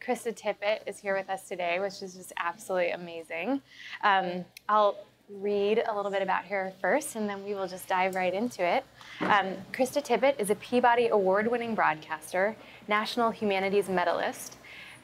Krista Tippett is here with us today, which is just absolutely amazing. I'll read a little bit about her first, and then we will just dive right into it. Krista Tippett is a Peabody-award-winning broadcaster, National Humanities Medalist,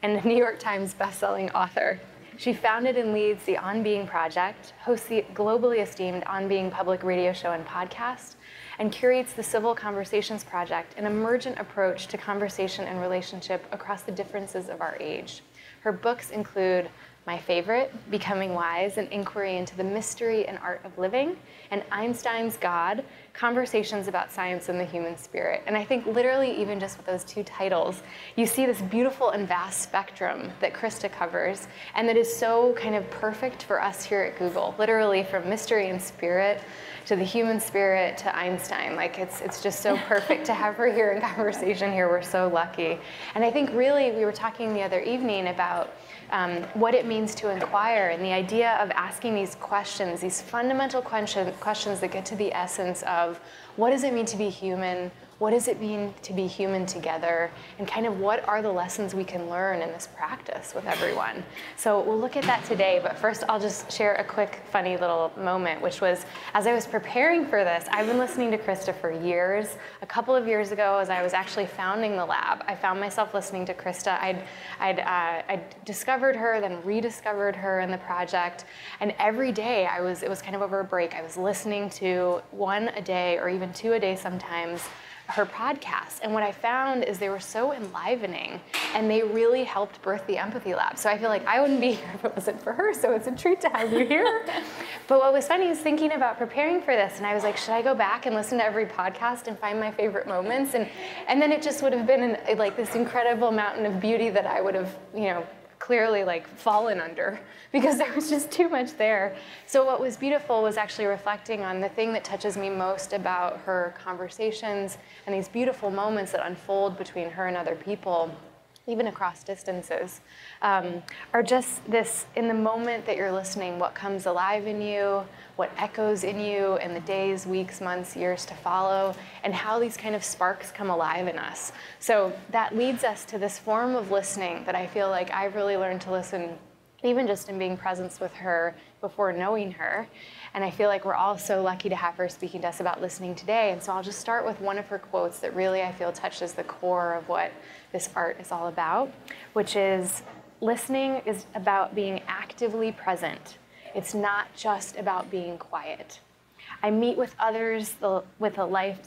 and a New York Times bestselling author. She founded and leads the On Being Project, hosts the globally esteemed On Being public radio show and podcast, and curates the Civil Conversations Project, an emergent approach to conversation and relationship across the differences of our age. Her books include my favorite, Becoming Wise, an inquiry into the mystery and art of living, and Einstein's God, conversations about science and the human spirit. And I think literally even just with those two titles, you see this beautiful and vast spectrum that Krista covers, and that is so kind of perfect for us here at Google, literally from mystery and spirit to the human spirit to Einstein. Like it's just so perfect to have her here in conversation here. We're so lucky. And I think really we were talking the other evening about what it means to inquire, and the idea of asking these questions, these fundamental questions that get to the essence of what does it mean to be human, what does it mean to be human together, and kind of what are the lessons we can learn in this practice with everyone. So we'll look at that today, but first I'll just share a quick funny little moment, which was as I was preparing for this, I've been listening to Krista for years. A couple of years ago, as I was actually founding the lab, I found myself listening to Krista. I'd discovered her, then rediscovered her in the project, and every day it was kind of over a break, I was listening to one a day or even two a day sometimes, her podcasts. And what I found is they were so enlivening, and they really helped birth the Empathy Lab. So I feel like I wouldn't be here if it wasn't for her, so it's a treat to have you here. But what was funny is thinking about preparing for this, and I was like, should I go back and listen to every podcast and find my favorite moments? And then it just would have been like this incredible mountain of beauty that I would have, clearly like fallen under, because there was just too much there. So what was beautiful was actually reflecting on the thing that touches me most about her conversations and these beautiful moments that unfold between her and other people, even across distances, are just this, in the moment that you're listening, what comes alive in you, what echoes in you in the days, weeks, months, years to follow, and how these kind of sparks come alive in us. So that leads us to this form of listening that I feel like I've really learned to listen, even just in being present with her before knowing her. And I feel like we're all so lucky to have her speaking to us about listening today. And so I'll just start with one of her quotes that really I feel touches the core of what this art is all about, which is, listening is about being actively present. It's not just about being quiet. I meet others with a life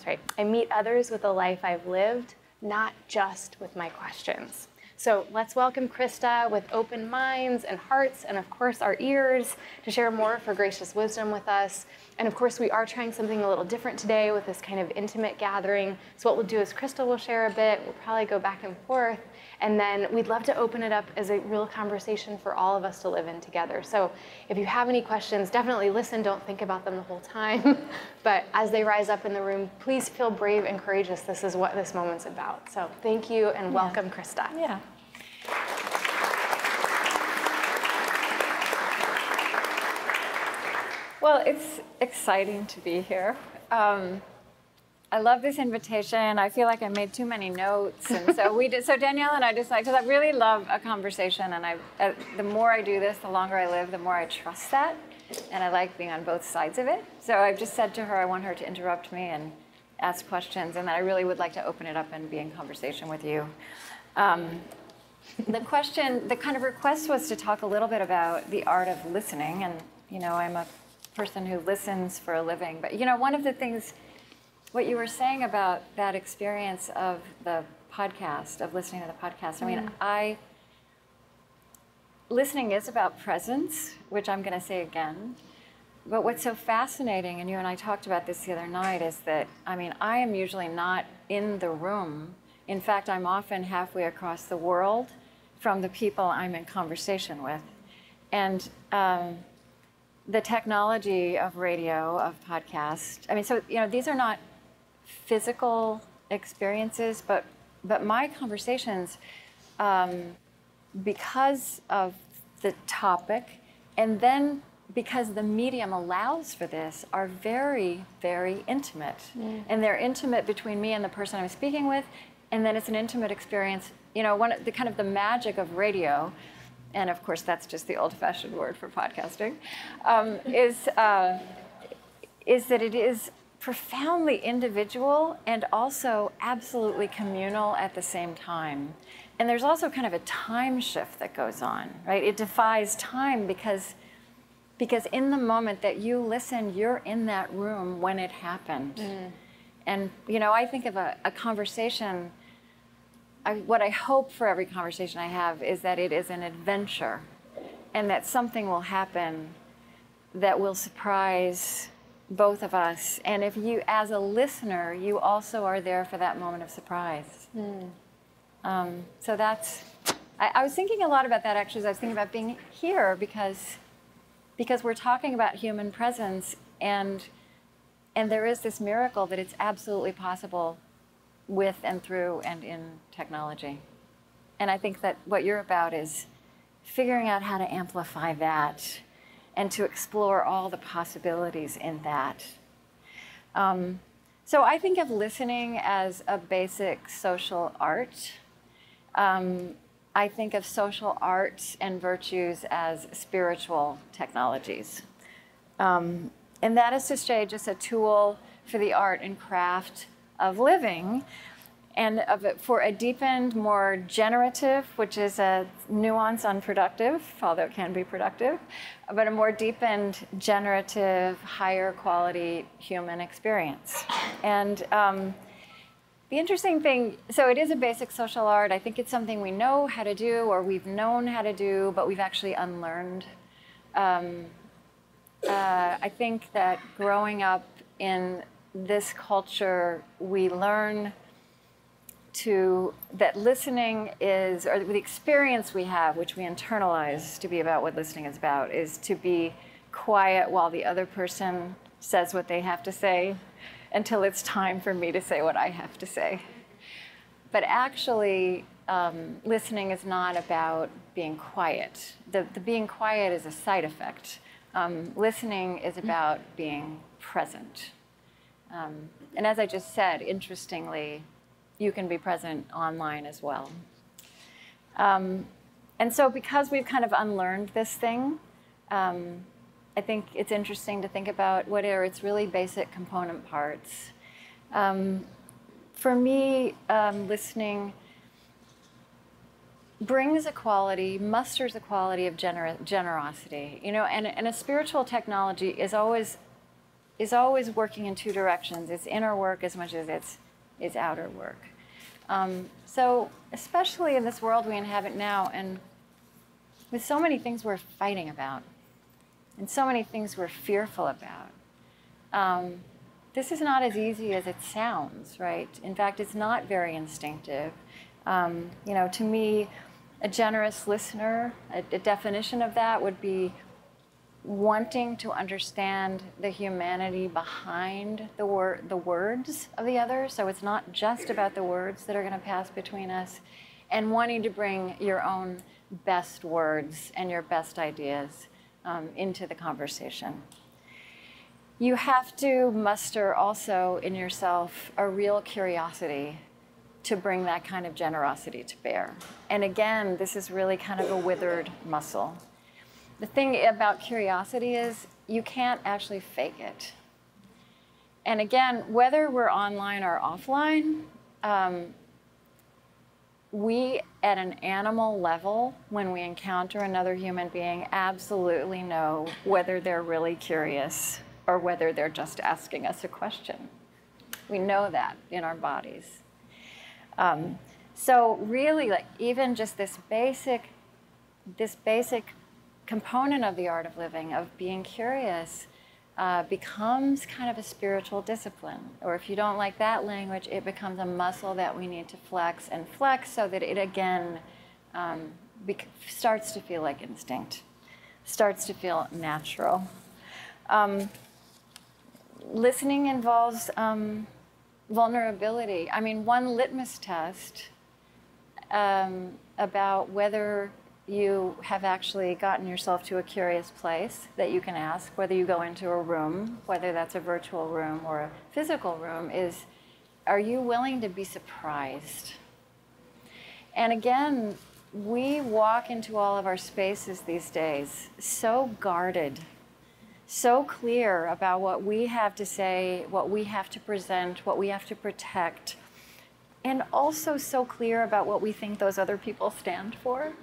I've lived, not just with my questions. So let's welcome Krista with open minds and hearts, and of course our ears, to share more of her gracious wisdom with us. And of course we are trying something a little different today with this kind of intimate gathering. So what we'll do is Krista will share a bit, we'll probably go back and forth, and then we'd love to open it up as a real conversation for all of us to live in together. So if you have any questions, definitely listen, don't think about them the whole time. But as they rise up in the room, please feel brave and courageous. This is what this moment's about. So thank you and welcome, Krista. Yeah. Well, it's exciting to be here. I love this invitation. I feel like I made too many notes, and so Danielle and I decided, because I really love a conversation, and the more I do this, the longer I live, the more I trust that, and I like being on both sides of it. So I've just said to her, I want her to interrupt me and ask questions, and that I really would like to open it up and be in conversation with you. The kind of request was to talk a little bit about the art of listening, and I'm a person who listens for a living. But one of the things, what you were saying about that experience of the podcast, of listening to the podcast, listening is about presence, which I'm going to say again. But what's so fascinating, and you and I talked about this the other night, is that, I am usually not in the room. In fact, I'm often halfway across the world from the people I'm in conversation with. And the technology of radio, of podcast, these are not physical experiences, but my conversations, because of the topic, and then because the medium allows for this, are very, very intimate. And they're intimate between me and the person I'm speaking with, and then it's an intimate experience. You know, one of the kind of the magic of radio, and of course that's just the old-fashioned word for podcasting, is that it is profoundly individual and also absolutely communal at the same time. And there's also kind of a time shift that goes on, right? It defies time because in the moment that you listen, you're in that room when it happened. And, you know, I think of a conversation, what I hope for every conversation I have is that it is an adventure and that something will happen that will surprise both of us. And if you, as a listener, you also are there for that moment of surprise. So that's, I was thinking a lot about that actually as I was thinking about being here because we're talking about human presence and there is this miracle that it's absolutely possible with and through and in technology. And I think that what you're about is figuring out how to amplify that and to explore all the possibilities in that. So I think of listening as a basic social art. I think of social arts and virtues as spiritual technologies. And that is to say just a tool for the art and craft of living and for a deepened, more generative, which is a nuance unproductive, although it can be productive, but a more deepened, generative, higher quality human experience. And the interesting thing, so it is a basic social art. I think it's something we know how to do or we've known how to do, but we've actually unlearned. I think that growing up in this culture, we learn that listening is, or the experience we have, which we internalize to be about what listening is about, is to be quiet while the other person says what they have to say until it's time for me to say what I have to say. But actually, listening is not about being quiet. The being quiet is a side effect. Listening is about being present. And as I just said, interestingly, you can be present online as well. And so because we've kind of unlearned this thing, I think it's interesting to think about what are its really basic component parts. For me, listening brings a quality, musters a quality of generosity. You know, and a spiritual technology is always working in two directions. It's inner work as much as it's outer work. So especially in this world we inhabit now, and with so many things we're fighting about, and so many things we're fearful about, this is not as easy as it sounds, right? In fact, it's not very instinctive. You know, to me, a generous listener, a definition of that would be wanting to understand the humanity behind the words of the other. So it's not just about the words that are going to pass between us, and wanting to bring your own best words and your best ideas into the conversation. You have to muster also in yourself a real curiosity to bring that kind of generosity to bear. And again, this is really kind of a withered muscle. The thing about curiosity is you can't actually fake it. And again, whether we're online or offline, we, at an animal level, when we encounter another human being, absolutely know whether they're really curious or whether they're just asking us a question. We know that in our bodies. So really, like, even just this basic component of the art of living, of being curious, becomes kind of a spiritual discipline. Or if you don't like that language, it becomes a muscle that we need to flex and flex so that it again starts to feel like instinct, starts to feel natural. Listening involves vulnerability. I mean, one litmus test about whether you have actually gotten yourself to a curious place that you can ask, whether you go into a room, whether that's a virtual room or a physical room, is, are you willing to be surprised? And again, we walk into all of our spaces these days so guarded, so clear about what we have to say, what we have to present, what we have to protect, and also so clear about what we think those other people stand for.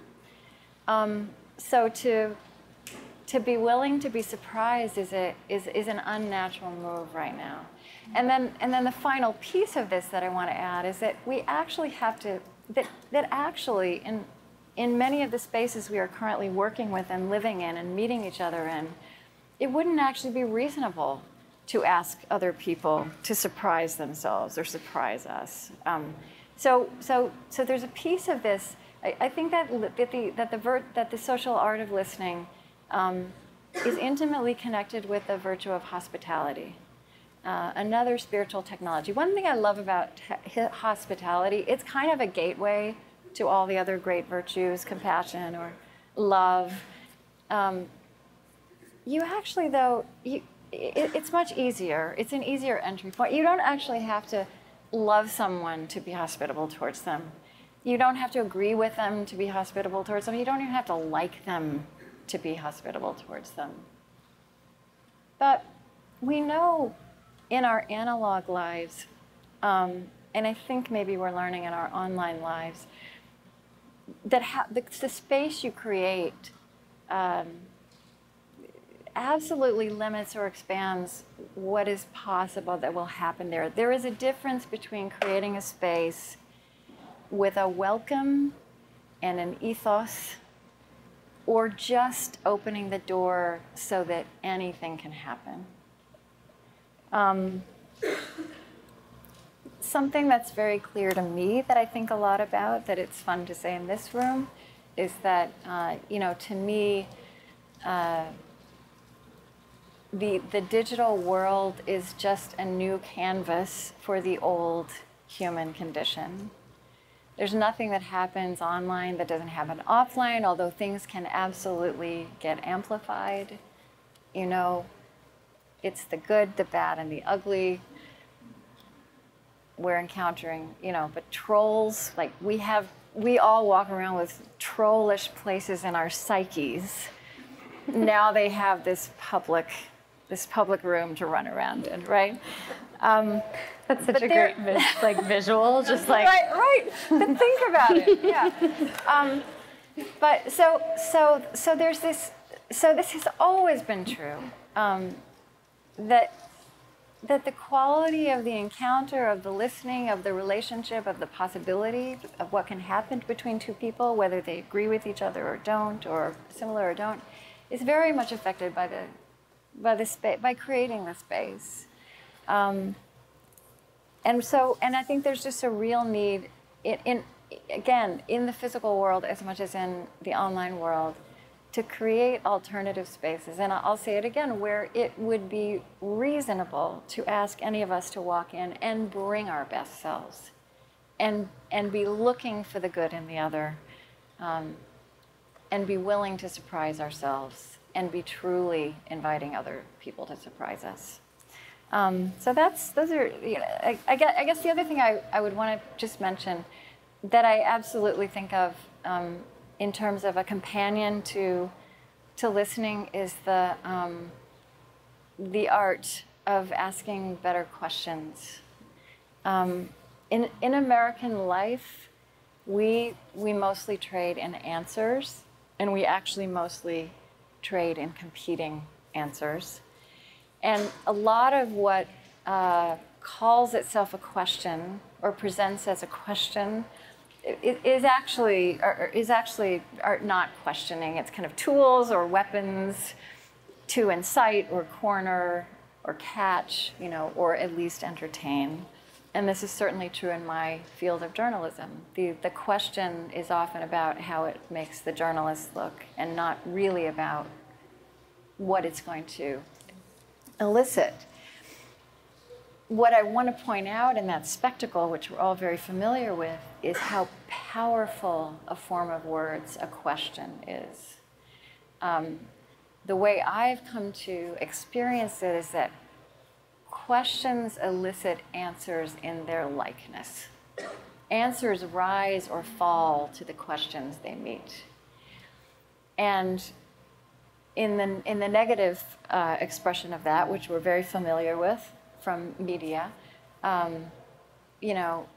So to be willing to be surprised is an unnatural move right now. And then the final piece of this that I want to add is that we actually have to, that actually in many of the spaces we are currently working with and living in and meeting each other in, it wouldn't actually be reasonable to ask other people to surprise themselves or surprise us. So there's a piece of this. I think that the social art of listening is intimately connected with the virtue of hospitality, another spiritual technology. One thing I love about hospitality, it's kind of a gateway to all the other great virtues, compassion or love. You actually, though, it's much easier. It's an easier entry point. You don't actually have to love someone to be hospitable towards them. You don't have to agree with them to be hospitable towards them. You don't even have to like them to be hospitable towards them. But we know in our analog lives, and I think maybe we're learning in our online lives, that the space you create absolutely limits or expands what is possible that will happen there. There is a difference between creating a space with a welcome and an ethos, or just opening the door so that anything can happen. Something that's very clear to me that I think a lot about, that it's fun to say in this room, is that, to me, the digital world is just a new canvas for the old human condition. There's nothing that happens online that doesn't happen offline, although things can absolutely get amplified. It's the good, the bad, and the ugly we're encountering, but trolls, like we all walk around with trollish places in our psyches. Now they have this public room to run around in, right? That's such a great visual, just like right. But think about it, yeah. But so there's this. So this has always been true. That the quality of the encounter, of the listening, of the relationship, of the possibility of what can happen between two people, whether they agree with each other or don't, or similar or don't, is very much affected by creating the space. And I think there's just a real need in the physical world as much as in the online world, to create alternative spaces. And I'll say it again, where it would be reasonable to ask any of us to walk in and bring our best selves and be looking for the good in the other, and be willing to surprise ourselves and be truly inviting other people to surprise us. So those are, I guess the other thing I would want to just mention that I absolutely think of in terms of a companion to listening is the art of asking better questions. In American life, we mostly trade in answers, and we actually mostly trade in competing answers. And a lot of what calls itself a question or presents as a question is actually not questioning. It's kind of tools or weapons to incite or corner or catch, or at least entertain. And this is certainly true in my field of journalism. The question is often about how it makes the journalist look, and not really about what it's going to elicit. what I want to point out in that spectacle, which we're all very familiar with, is how powerful a form of words a question is. The way I've come to experience it is that questions elicit answers in their likeness. Answers rise or fall to the questions they meet. And in the negative expression of that, which we're very familiar with from media, you know,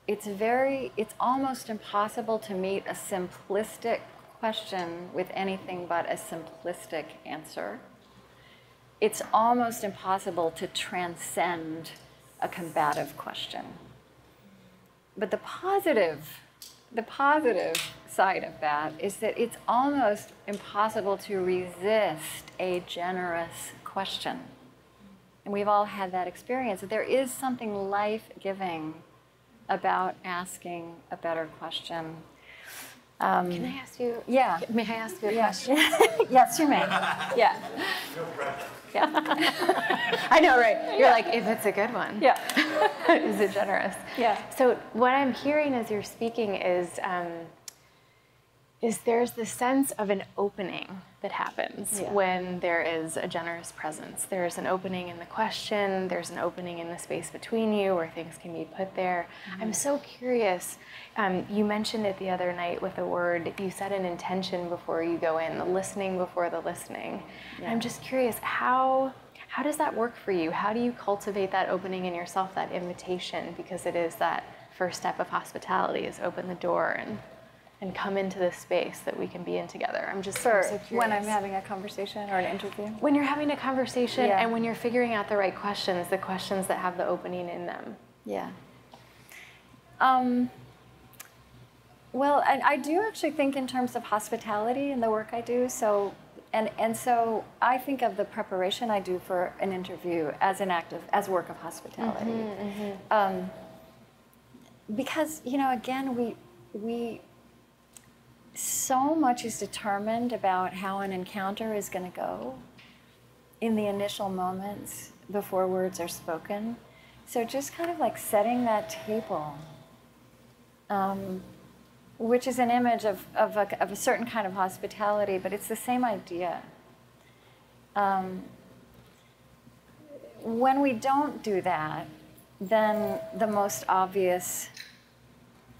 it's almost impossible to meet a simplistic question with anything but a simplistic answer. It's almost impossible to transcend a combative question. But the positive side of that is that it's almost impossible to resist a generous question. And we've all had that experience. There is something life-giving about asking a better question. Can I ask you? Yeah. May I ask you a question? Yes, you may. Yeah. No pressure. Yeah. I know, right? You're like, if it's a good one. Yeah. Is it generous? Yeah. So what I'm hearing as you're speaking is there's the sense of an opening that happens when there is a generous presence. There's an opening in the question, there's an opening in the space between you where things can be put there. Mm-hmm. I'm so curious, you mentioned it the other night with a word, you said an intention before you go in, the listening before the listening. Yeah. I'm just curious, how does that work for you? How do you cultivate that opening in yourself, that invitation? Because it is that first step of hospitality, is open the door and come into this space that we can be in together. I'm so curious. When I'm having a conversation or an interview? When you're having a conversation and when you're figuring out the right questions, the questions that have the opening in them. Yeah. Well, I do actually think in terms of hospitality in the work I do. So, and so I think of the preparation I do for an interview as as work of hospitality. Mm-hmm, mm-hmm. Because, you know, again, we so much is determined about how an encounter is going to go in the initial moments before words are spoken. So just kind of like setting that table, which is an image of a certain kind of hospitality, but it's the same idea. When we don't do that, then the most obvious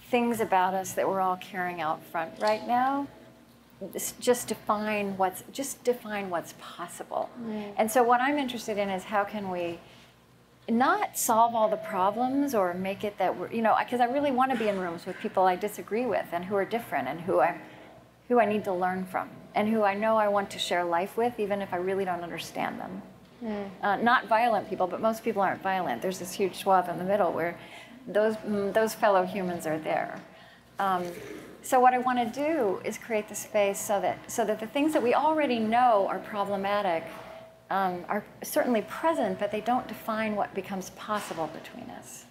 things about us that we're all carrying out front right now just define what's possible. Mm. And so what I'm interested in is how can we not solve all the problems or make it that we're, you know, because I really want to be in rooms with people I disagree with and who are different and who I need to learn from and who I know I want to share life with even if I really don't understand them. Mm. Not violent people, but most people aren't violent. There's this huge swath in the middle where those fellow humans are there. So what I want to do is create the space so that the things that we already know are problematic are certainly present, but they don't define what becomes possible between us.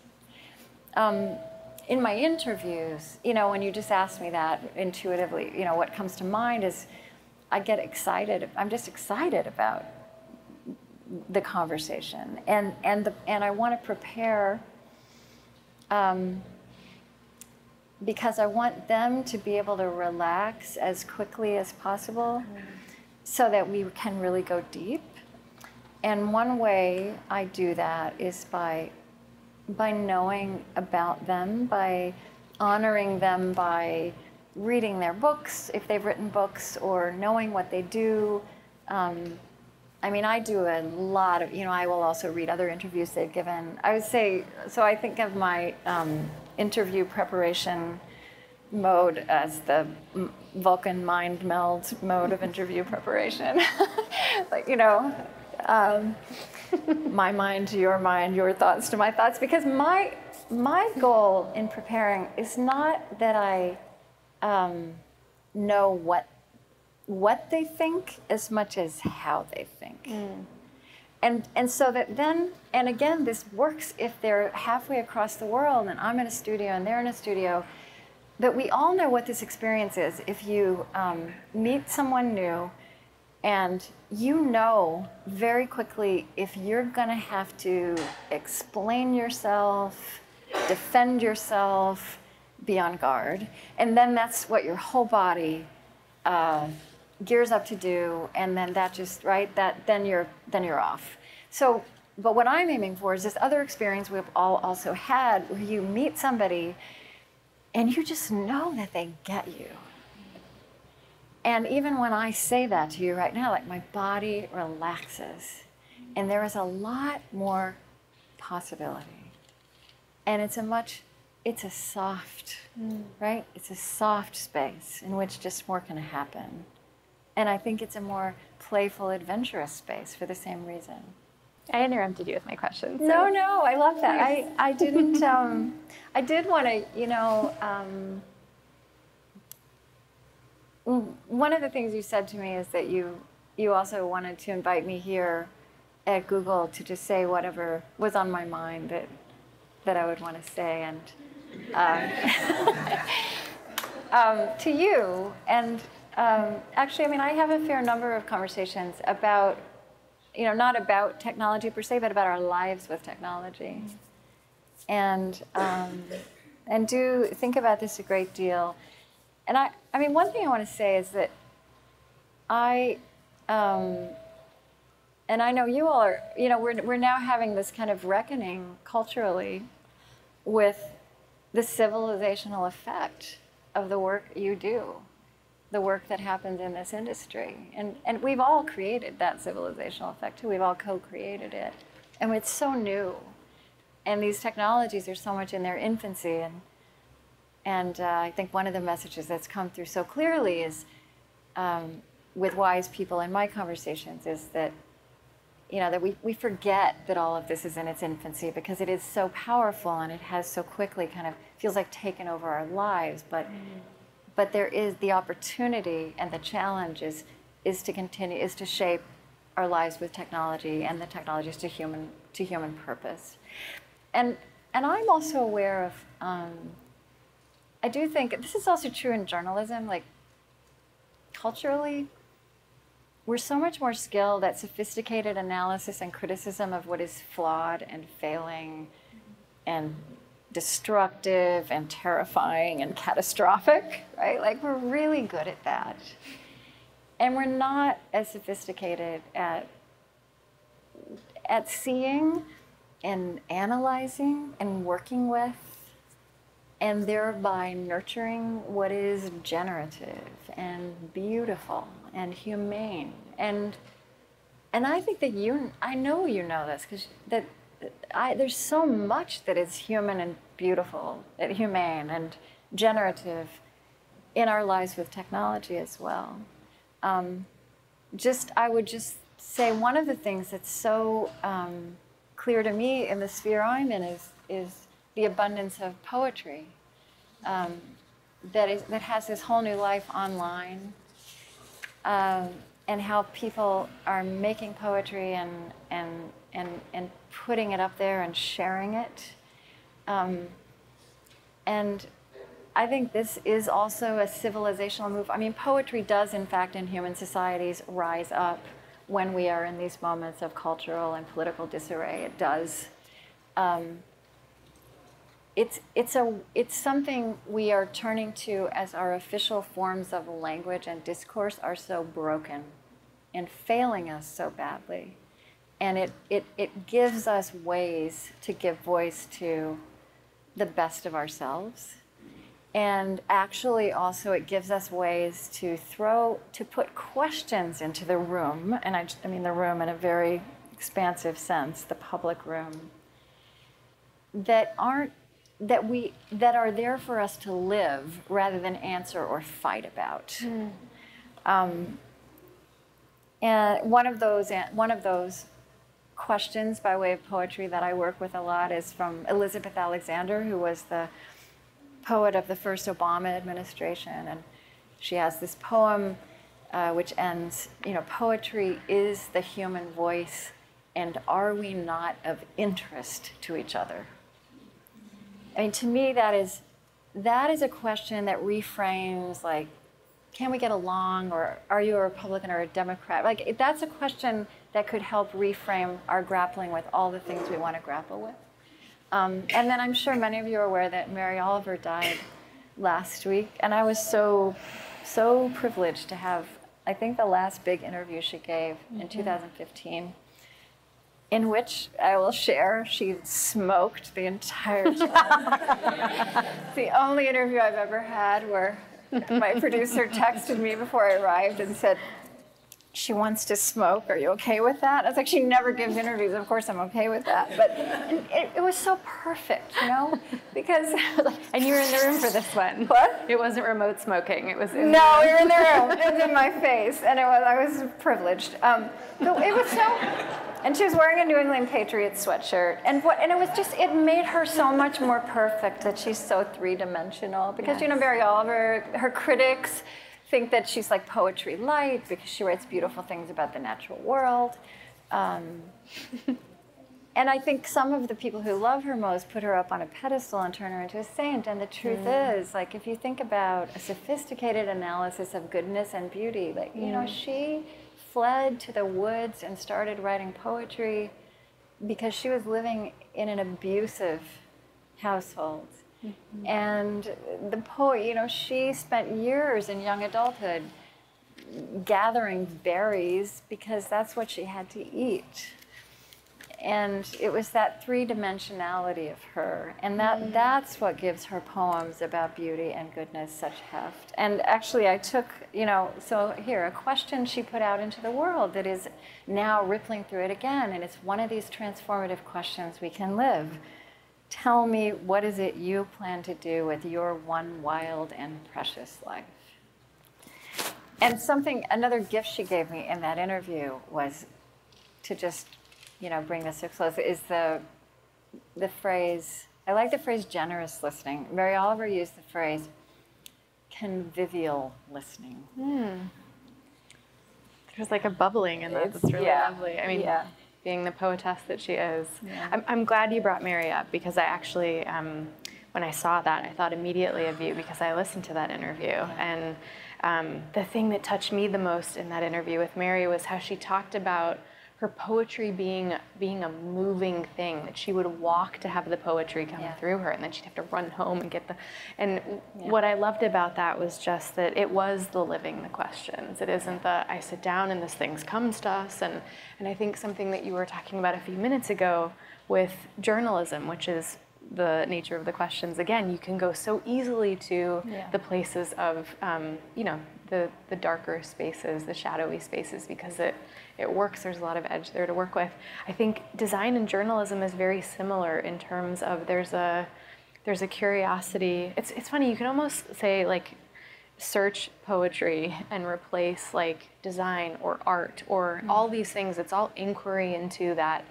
In my interviews, you know, when you just ask me that intuitively, you know, what comes to mind is I get excited. I'm just excited about the conversation, and I want to prepare. Because I want them to be able to relax as quickly as possible so that we can really go deep. And one way I do that is by knowing about them, by honoring them, by reading their books, if they've written books, or knowing what they do. I mean, I do a lot of, you know, I will also read other interviews they've given. I would say, so I think of my interview preparation mode as the Vulcan mind meld mode of interview preparation. Like, you know, my mind to your mind, your thoughts to my thoughts, because my goal in preparing is not that I know what they think as much as how they think. Mm. And so that then, and again, this works if they're halfway across the world and I'm in a studio and they're in a studio, that we all know what this experience is. If you meet someone new And you know very quickly if you're going to have to explain yourself, defend yourself, be on guard. And then that's what your whole body gears up to do. And then that just, right, then you're off. So, but what I'm aiming for is this other experience we've all also had where you meet somebody and you just know that they get you. And even when I say that to you right now, like my body relaxes and there is a lot more possibility. And it's a soft, right? It's a soft space in which just more can happen. And I think it's a more playful, adventurous space for the same reason. I interrupted you with my question. So. No, I love that. I didn't, I did want to, you know, one of the things you said to me is that you also wanted to invite me here at Google to just say whatever was on my mind that I would want to say, and to you. And actually, I mean, I have a fair number of conversations about, you know, not about technology per se, but about our lives with technology, and do think about this a great deal. And I mean, one thing I want to say is that and I know you all are, you know, we're now having this kind of reckoning culturally with the civilizational effect of the work you do, the work that happens in this industry. And we've all created that civilizational effect too. We've all co-created it. And it's so new. And these technologies are so much in their infancy. And I think one of the messages that's come through so clearly is, with wise people in my conversations, is that, you know, that we forget that all of this is in its infancy because it is so powerful and it has so quickly kind of feels like taken over our lives. But there is the opportunity, and the challenge is to shape our lives with technology, and the technologies to human purpose. And I'm also aware of. I do think this is also true in journalism. Like, culturally, we're so much more skilled at sophisticated analysis and criticism of what is flawed and failing and destructive and terrifying and catastrophic, right? Like, we're really good at that. And we're not as sophisticated at seeing and analyzing and working with, and thereby nurturing what is generative and beautiful and humane. And I think that I know you know this, because there's so much that is human and beautiful, humane and generative in our lives with technology as well. I would just say one of the things that's so clear to me in the sphere I'm in is the abundance of poetry that has this whole new life online, and how people are making poetry and putting it up there and sharing it. And I think this is also a civilizational move. I mean, poetry does, in fact, in human societies, rise up when we are in these moments of cultural and political disarray. It does. It's something we are turning to as our official forms of language and discourse are so broken and failing us so badly. And it gives us ways to give voice to the best of ourselves. And actually also it gives us ways to put questions into the room, and I mean the room in a very expansive sense, the public room, that are there for us to live rather than answer or fight about. And one of those questions by way of poetry that I work with a lot is from Elizabeth Alexander, who was the poet of the first Obama administration. And she has this poem which ends, you know, poetry is the human voice, and are we not of interest to each other? I mean, to me, that is a question that reframes, like, can we get along, or are you a Republican or a Democrat? Like, that's a question that could help reframe our grappling with all the things we want to grapple with. And then I'm sure many of you are aware that Mary Oliver died last week, and I was so privileged to have, I think, the last big interview she gave in 2015, in which I will share she smoked the entire time. It's the only interview I've ever had where my producer texted me before I arrived and said, she wants to smoke. Are you okay with that? I was like, she never gives interviews. Of course I'm okay with that. But it was so perfect, you know, because. And you were in the room for this one. What? It wasn't remote smoking. It was. No, we were in the room. It was in my face, and I was privileged. So it was so. And she was wearing a New England Patriots sweatshirt, and it was just, it made her so much more perfect that she's so three-dimensional. Because Yes. you know, Mary Oliver, her critics think that she's like poetry light because she writes beautiful things about the natural world. And I think some of the people who love her most put her up on a pedestal and turn her into a saint. And the truth is, like, if you think about a sophisticated analysis of goodness and beauty, like, you know, she fled to the woods and started writing poetry because she was living in an abusive household. And the poet, you know, she spent years in young adulthood gathering berries because that's what she had to eat. And it was that three-dimensionality of her. And that's what gives her poems about beauty and goodness such heft. And actually I took, you know, so here, a question she put out into the world that is now rippling through it again. And it's one of these transformative questions we can live. Tell me, what is it you plan to do with your one wild and precious life? And another gift she gave me in that interview was to just, you know, bring this to a close, is the phrase, I like the phrase generous listening. Mary Oliver used the phrase convivial listening. There's like a bubbling in that. That's really lovely. I mean, being the poetess that she is. Yeah. I'm glad you brought Mary up, because I actually, when I saw that, I thought immediately of you, because I listened to that interview. And the thing that touched me the most in that interview with Mary was how she talked about her poetry being a moving thing, that she would walk to have the poetry come through her, and then she'd have to run home and get what I loved about that was just that it was the living the questions. It isn't the, I sit down and this thing comes to us. And I think something that you were talking about a few minutes ago with journalism, which is the nature of the questions, again, you can go so easily to the places of, you know, the darker spaces, the shadowy spaces, because it works. There's a lot of edge there to work with. I think design and journalism is very similar in terms of there's a curiosity. It's funny, you can almost say like search poetry and replace like design or art or all these things. It's all inquiry into that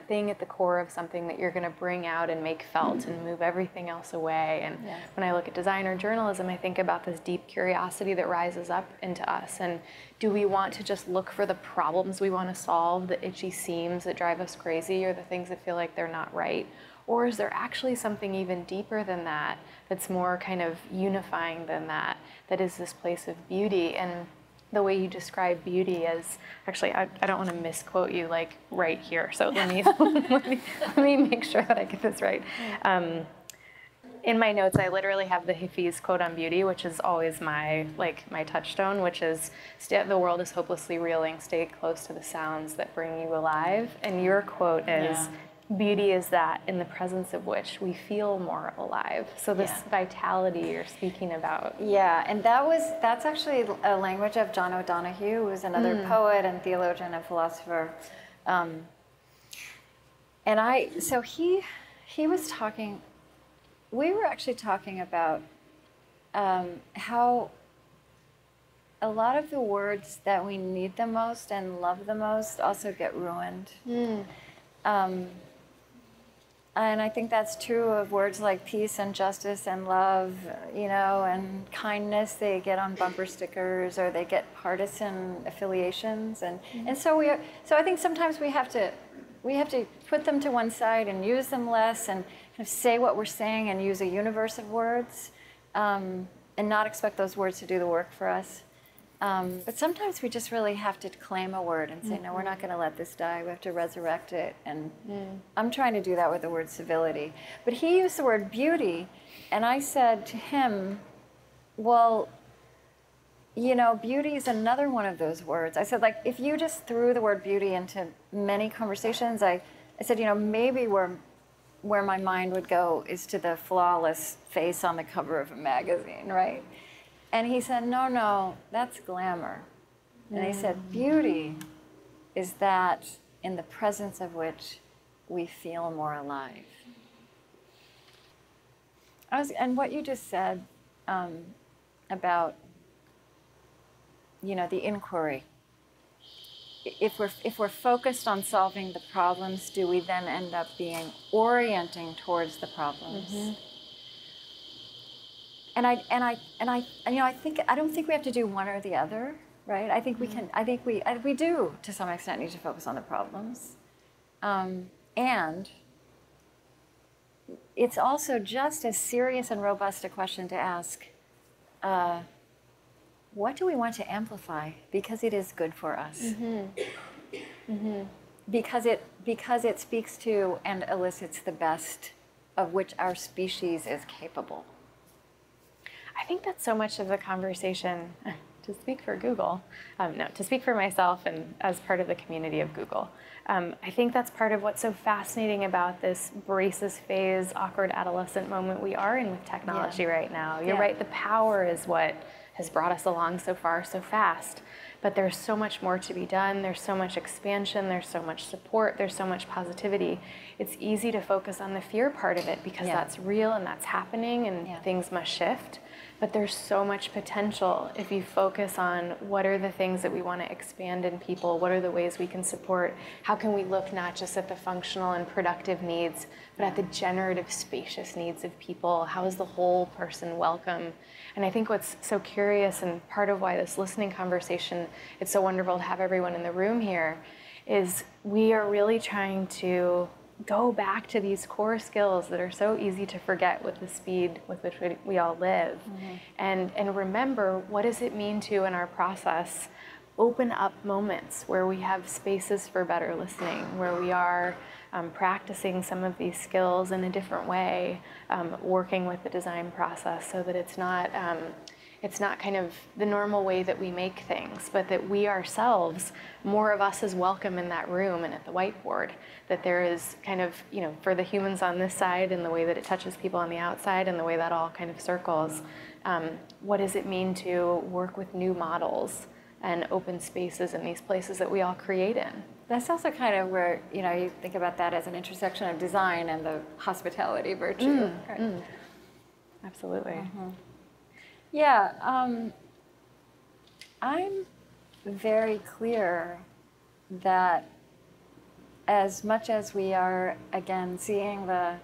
thing at the core of something that you're going to bring out and make felt and move everything else away. And when I look at design or journalism, I think about this deep curiosity that rises up into us. And do we want to just look for the problems we want to solve, the itchy seams that drive us crazy, or the things that feel like they're not right? Or is there actually something even deeper than that, that's more kind of unifying than that, that is this place of beauty? And the way you describe beauty as, actually, I don't want to misquote you, like right here. So let me make sure that I get this right. In my notes, I literally have the Hippie's quote on beauty, which is always my touchstone, which is, the world is hopelessly reeling, stay close to the sounds that bring you alive. And your quote is, beauty is that in the presence of which we feel more alive. So this vitality you're speaking about. Yeah, and that's actually a language of John O'Donohue, who was another poet and theologian and philosopher. So he was talking, we were actually talking about how a lot of the words that we need the most and love the most also get ruined. And I think that's true of words like peace and justice and love, you know, and kindness. They get on bumper stickers, or they get partisan affiliations, and so I think sometimes we have to put them to one side and use them less, and kind of say what we're saying and use a universe of words. and not expect those words to do the work for us. But sometimes we just really have to claim a word and say, no, we're not going to let this die. We have to resurrect it. And I'm trying to do that with the word civility. But he used the word beauty, and I said to him, well, you know, beauty is another one of those words. I said, like, if you just threw the word beauty into many conversations, I said, you know, maybe where my mind would go is to the flawless face on the cover of a magazine, right? And he said, no, no, that's glamour. And he said, beauty is that in the presence of which we feel more alive. And what you just said about, you know, the inquiry. If we're focused on solving the problems, do we then end up being orienting towards the problems? And you know, I don't think we have to do one or the other, right? I think we can. I think we do to some extent need to focus on the problems, and it's also just as serious and robust a question to ask. What do we want to amplify because it is good for us? Because it speaks to and elicits the best of which our species is capable. I think that's so much of the conversation, to speak for Google, no, to speak for myself and as part of the community of Google. I think that's part of what's so fascinating about this braces phase, awkward adolescent moment we are in with technology right now. You're right, the power is what has brought us along so far so fast. But there's so much more to be done. There's so much expansion. There's so much support. There's so much positivity. It's easy to focus on the fear part of it because that's real and that's happening and things must shift. But there's so much potential if you focus on what are the things that we want to expand in people, what are the ways we can support, how can we look not just at the functional and productive needs, but at the generative, spacious needs of people. How is the whole person welcome? And I think what's so curious and part of why this listening conversation, it's so wonderful to have everyone in the room here, is we are really trying to go back to these core skills that are so easy to forget with the speed with which we all live. And remember, what does it mean to, in our process, open up moments where we have spaces for better listening, where we are practicing some of these skills in a different way, working with the design process so that it's not kind of the normal way that we make things, but that we ourselves, more of us is welcome in that room and at the whiteboard, that there is kind of, you know, for the humans on this side and the way that it touches people on the outside and the way that all kind of circles, what does it mean to work with new models and open spaces in these places that we all create in? That's also kind of where, you know, you think about that as an intersection of design and the hospitality virtue. Right? Absolutely. Yeah, I'm very clear that as much as we are, again, seeing the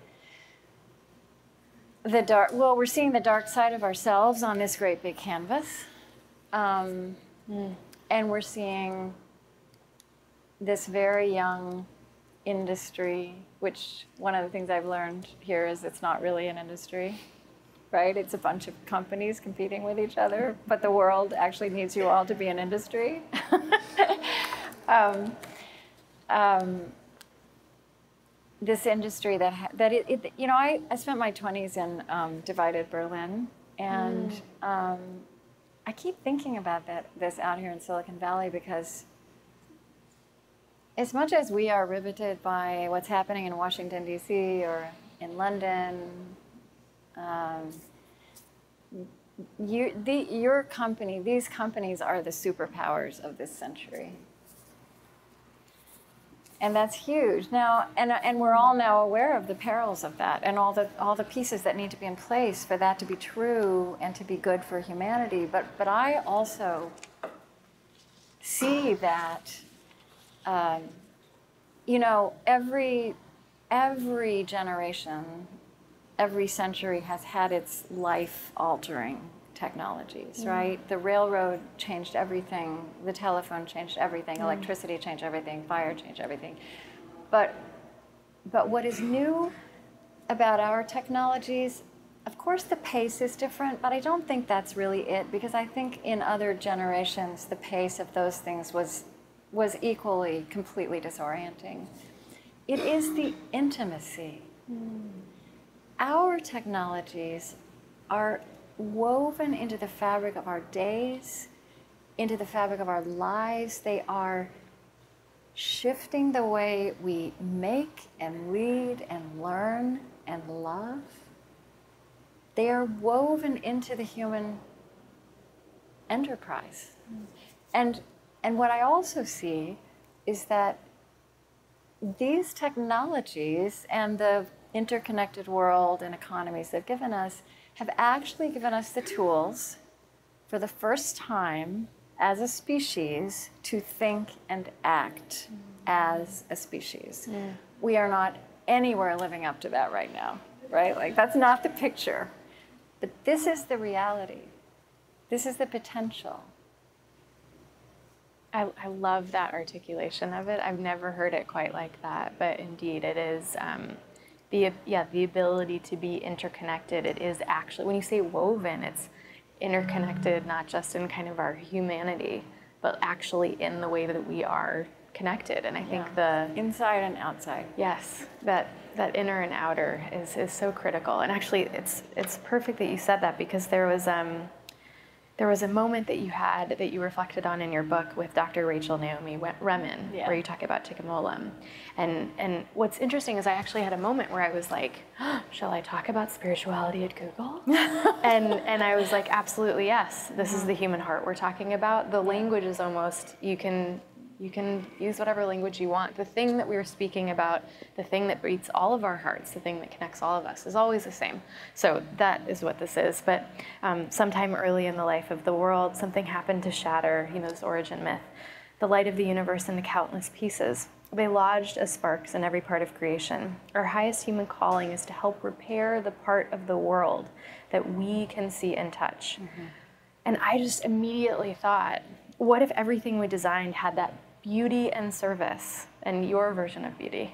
dark, well, we're seeing the dark side of ourselves on this great big canvas, and we're seeing this very young industry, which one of the things I've learned here is it's not really an industry. Right? It's a bunch of companies competing with each other, but the world actually needs you all to be an industry. This industry you know, I spent my 20s in divided Berlin, and I keep thinking about this out here in Silicon Valley because as much as we are riveted by what's happening in Washington, D.C. or in London, your company, these companies are the superpowers of this century. And that's huge. Now, and we're all now aware of the perils of that and all the pieces that need to be in place for that to be true and to be good for humanity. But I also see that, you know, every generation, every century has had its life-altering technologies, right? The railroad changed everything. The telephone changed everything. Electricity changed everything. Fire changed everything. But what is new about our technologies of course, the pace is different, but I don't think that's really it, because I think in other generations, the pace of those things was equally completely disorienting. It is the intimacy. Our technologies are woven into the fabric of our days, into the fabric of our lives. They are shifting the way we make and read and learn and love. They are woven into the human enterprise. And what I also see is that these technologies and the interconnected world and economies they've given us have actually given us the tools for the first time as a species to think and act as a species. We are not anywhere living up to that right now, right? Like, that's not the picture. But this is the reality. This is the potential. I love that articulation of it. I've never heard it quite like that, but indeed it is the ability to be interconnected. It is actually, when you say woven, it's interconnected not just in kind of our humanity, but actually in the way that we are connected. And I think the inside and outside. Yes, that inner and outer is so critical. And actually, it's perfect that you said that, because there was a moment that you had that you reflected on in your book with Dr. Rachel Naomi Remen, where you talk about Tikkamolam. And what's interesting is I actually had a moment where I was like, shall I talk about spirituality at Google? and I was like, absolutely yes. This is the human heart we're talking about. The language is almost, you can use whatever language you want. The thing that we were speaking about, the thing that beats all of our hearts, the thing that connects all of us, is always the same. So that is what this is. But sometime early in the life of the world, something happened to shatter, this origin myth, the light of the universe into countless pieces. They lodged as sparks in every part of creation. Our highest human calling is to help repair the part of the world that we can see and touch. And I just immediately thought, what if everything we designed had that beauty and service, and your version of beauty,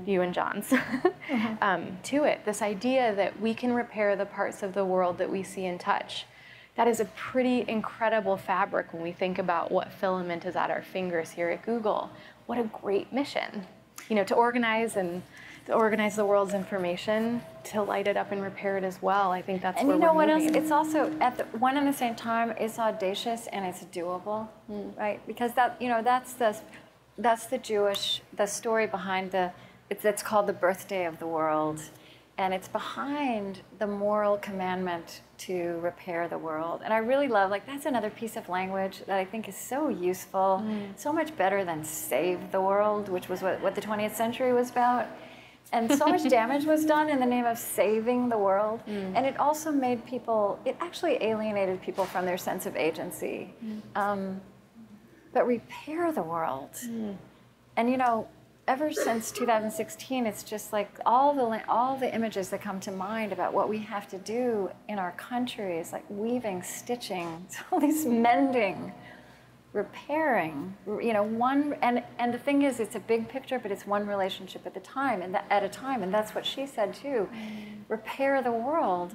you and John's, to it? This idea that we can repair the parts of the world that we see and touch. That is a pretty incredible fabric when we think about what filament is at our fingers here at Google. What a great mission, to organize the world's information, to light it up and repair it as well. I think that's where we're what moving. else? It's also at the one and the same time. It's audacious and it's doable, right? Because that's the story behind it's called the birthday of the world, and it's behind the moral commandment to repair the world. And I really love, that's another piece of language that I think is so useful, so much better than save the world, which was what the 20th century was about. And so much damage was done in the name of saving the world. And it also made it actually alienated people from their sense of agency. But repair the world. And ever since 2016, it's just like all the images that come to mind about what we have to do in our country is like weaving, stitching, all this mending, repairing, and the thing is, it's a big picture, but it's one relationship at a time, and that's what she said too. Repair the world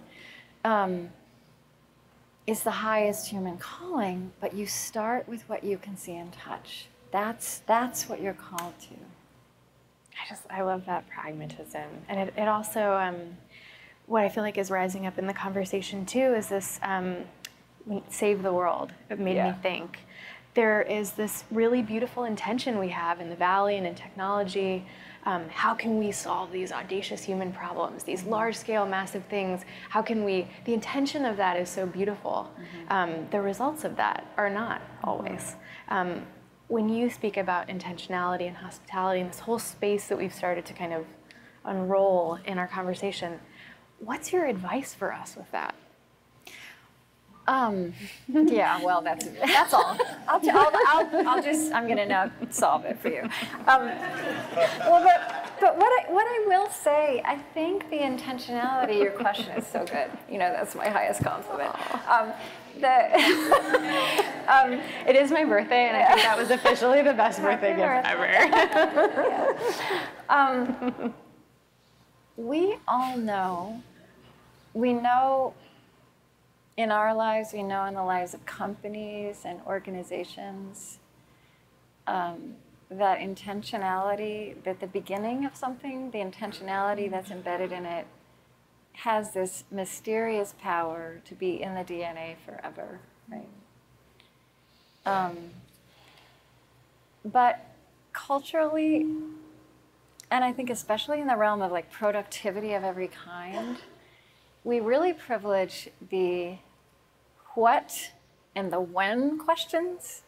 is the highest human calling, but you start with what you can see and touch. That's what you're called to. I love that pragmatism, and it also what I feel like is rising up in the conversation too is this save the world. It made me think. There is this really beautiful intention we have in the Valley and in technology. How can we solve these audacious human problems, these large-scale, massive things? How can we? The intention of that is so beautiful. The results of that are not always. When you speak about intentionality and hospitality and this whole space that we've started to kind of unroll in our conversation, what's your advice for us with that? Yeah, well, that's all. I'm going to now solve it for you. But what I will say, I think the intentionality, your question is so good. That's my highest compliment. It is my birthday, and I think that was officially the best birthday gift ever. We all know we know in our lives, we know in the lives of companies and organizations, that intentionality, that the beginning of something, the intentionality that's embedded in it, has this mysterious power to be in the DNA forever, right? But culturally, and I think especially in the realm of like productivity of every kind, we really privilege the what and the when questions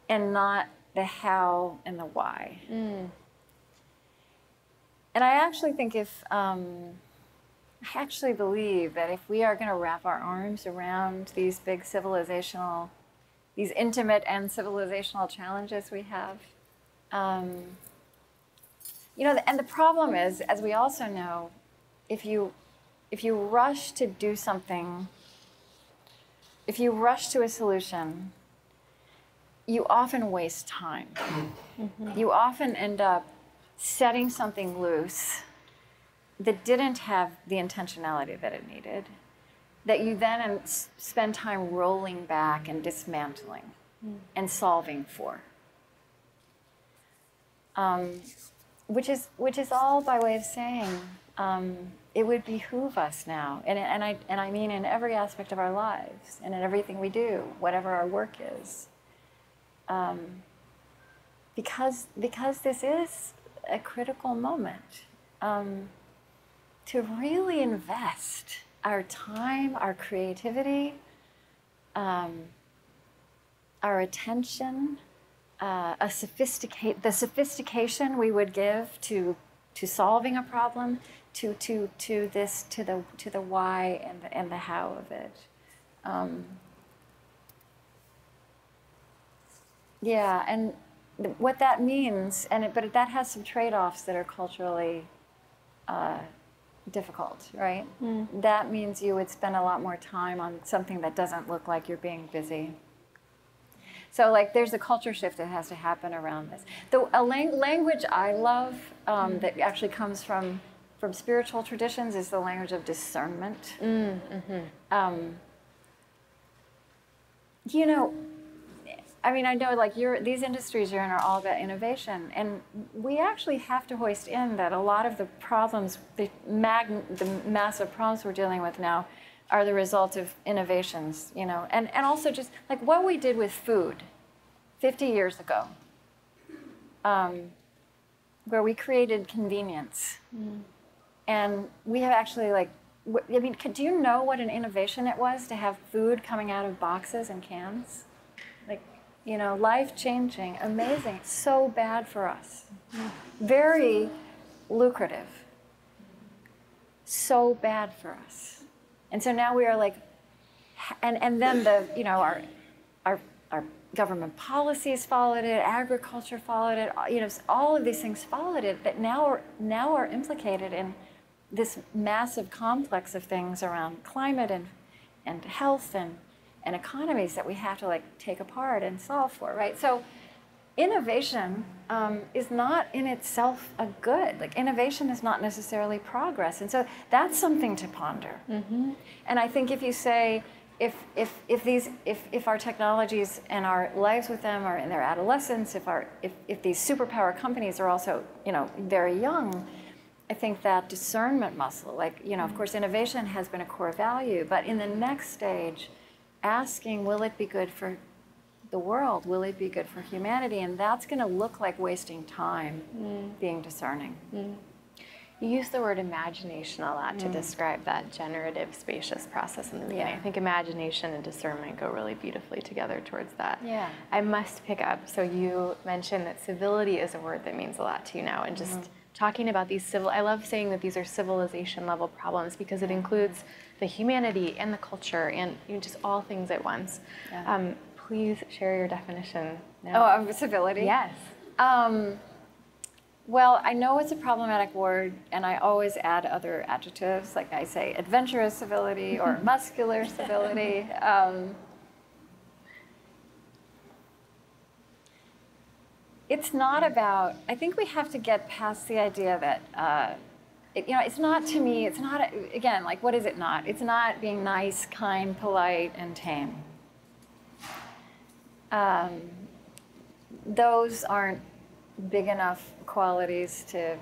and not the how and the why. And I actually think I actually believe that if we are going to wrap our arms around these big civilizational, these intimate and civilizational challenges we have, you know, and the problem is, as we also know, if you rush to do something, if you rush to a solution, you often waste time. You often end up setting something loose that didn't have the intentionality that it needed, that you then spend time rolling back and dismantling and solving for. Which is all by way of saying it would behoove us now, and I mean in every aspect of our lives and in everything we do, whatever our work is, because this is a critical moment, to really invest our time, our creativity, our attention, the sophistication we would give to solving a problem, to the why and the how of it. Yeah, and what that means, but that has some trade-offs that are culturally difficult, right? That means you would spend a lot more time on something that doesn't look like you're being busy. So like there's a culture shift that has to happen around this. A language I love that actually comes from spiritual traditions is the language of discernment. You know, I mean, I know like these industries you're in are all about innovation, and we actually have to hoist in that a lot of the problems, the massive problems we're dealing with now are the result of innovations, you know, and also just like what we did with food 50 years ago, where we created convenience. And we have actually like, I mean, do you know what an innovation it was to have food coming out of boxes and cans? Like, you know, life-changing, amazing, so bad for us. Very lucrative, so bad for us. And so now we are like, and then you know, our government policies followed it, agriculture followed it, you know, all of these things followed it that now are implicated in this massive complex of things around climate and health and economies that we have to like take apart and solve for, right? So innovation is not in itself a good. Like innovation is not necessarily progress, and so that's something to ponder. And I think if you say if our technologies and our lives with them are in their adolescence, if these superpower companies are also, you know, very young, I think that discernment muscle, like, you know, of course, innovation has been a core value, but in the next stage, asking, will it be good for the world? Will it be good for humanity? And that's going to look like wasting time being discerning. You use the word imagination a lot to describe that generative, spacious process in the beginning. I think imagination and discernment go really beautifully together towards that. Yeah. I must pick up, so you mentioned that civility is a word that means a lot to you now, and just talking about these I love saying that these are civilization level problems because it includes the humanity and the culture and, you know, just all things at once. Yeah. Please share your definition now. Oh, of civility? Yes. Well, I know it's a problematic word, and I always add other adjectives, like I say adventurous civility or muscular civility. It's not about, I think we have to get past the idea that it's not, to me, it's not, again, like, what is it not? It's not being nice, kind, polite, and tame. Those aren't big enough qualities to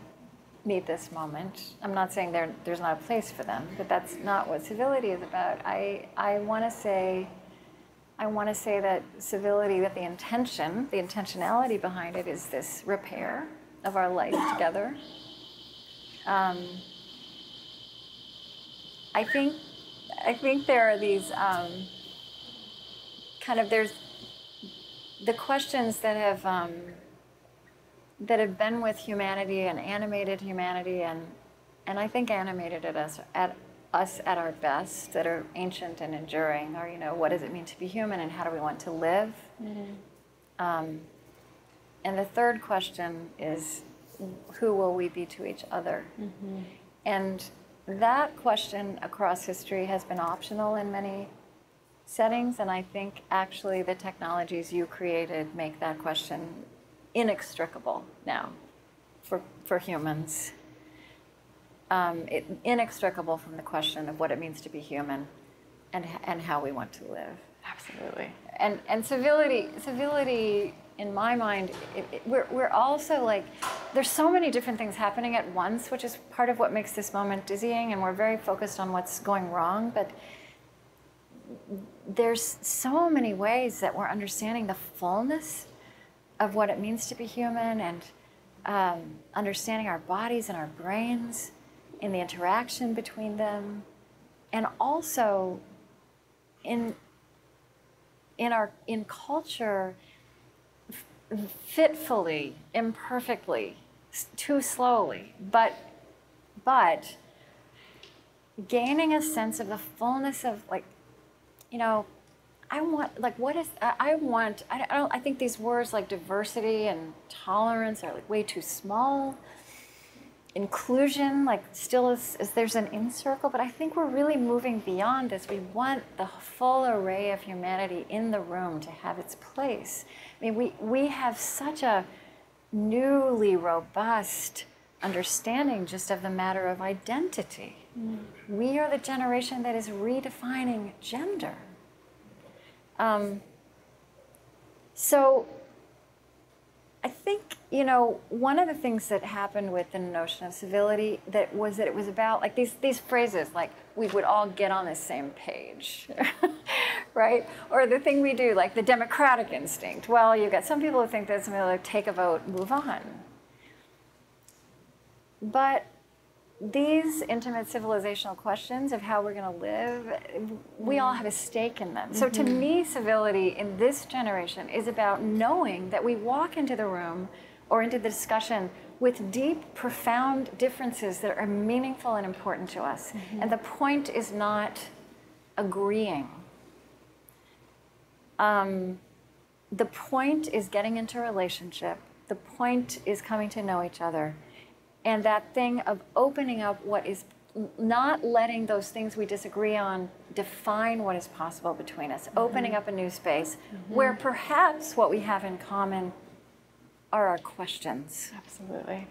meet this moment. I'm not saying there's not a place for them, but that's not what civility is about. I want to say that civility, that the intentionality behind it is this repair of our life together. I think there are these there's the questions that have been with humanity and animated humanity, and I think animated us at our best, that are ancient and enduring, are, what does it mean to be human, and how do we want to live? Mm-hmm. And the third question is, who will we be to each other? Mm-hmm. And that question across history has been optional in many settings, and I think actually the technologies you created make that question inextricable now for humans. Inextricable from the question of what it means to be human and how we want to live. Absolutely. And civility in my mind, we're also like, there's so many different things happening at once, which is part of what makes this moment dizzying, and we're very focused on what's going wrong, but there's so many ways that we're understanding the fullness of what it means to be human, and understanding our bodies and our brains and the interaction between them, and also in culture, fitfully, imperfectly, too slowly, but gaining a sense of the fullness of, like, I think these words like diversity and tolerance are like way too small. Inclusion, like, still is there's an in circle, but I think we're really moving beyond this. We want the full array of humanity in the room to have its place. I mean, we have such a newly robust understanding just of the matter of identity. Mm. We are the generation that is redefining gender. So I think, one of the things that happened with the notion of civility that it was about, like, these phrases, like, we would all get on the same page, right? Or the thing we do, like the democratic instinct. Well, you've got some people who think that's something like, take a vote, move on. But these intimate civilizational questions of how we're going to live, we all have a stake in them. Mm-hmm. So to me, civility in this generation is about knowing that we walk into the room or into the discussion with deep, profound differences that are meaningful and important to us. Mm-hmm. And the point is not agreeing. The point is getting into a relationship. The point is coming to know each other. And that thing of opening up what is, not letting those things we disagree on define what is possible between us, mm-hmm. opening up a new space, mm-hmm. where perhaps what we have in common are our questions. Absolutely.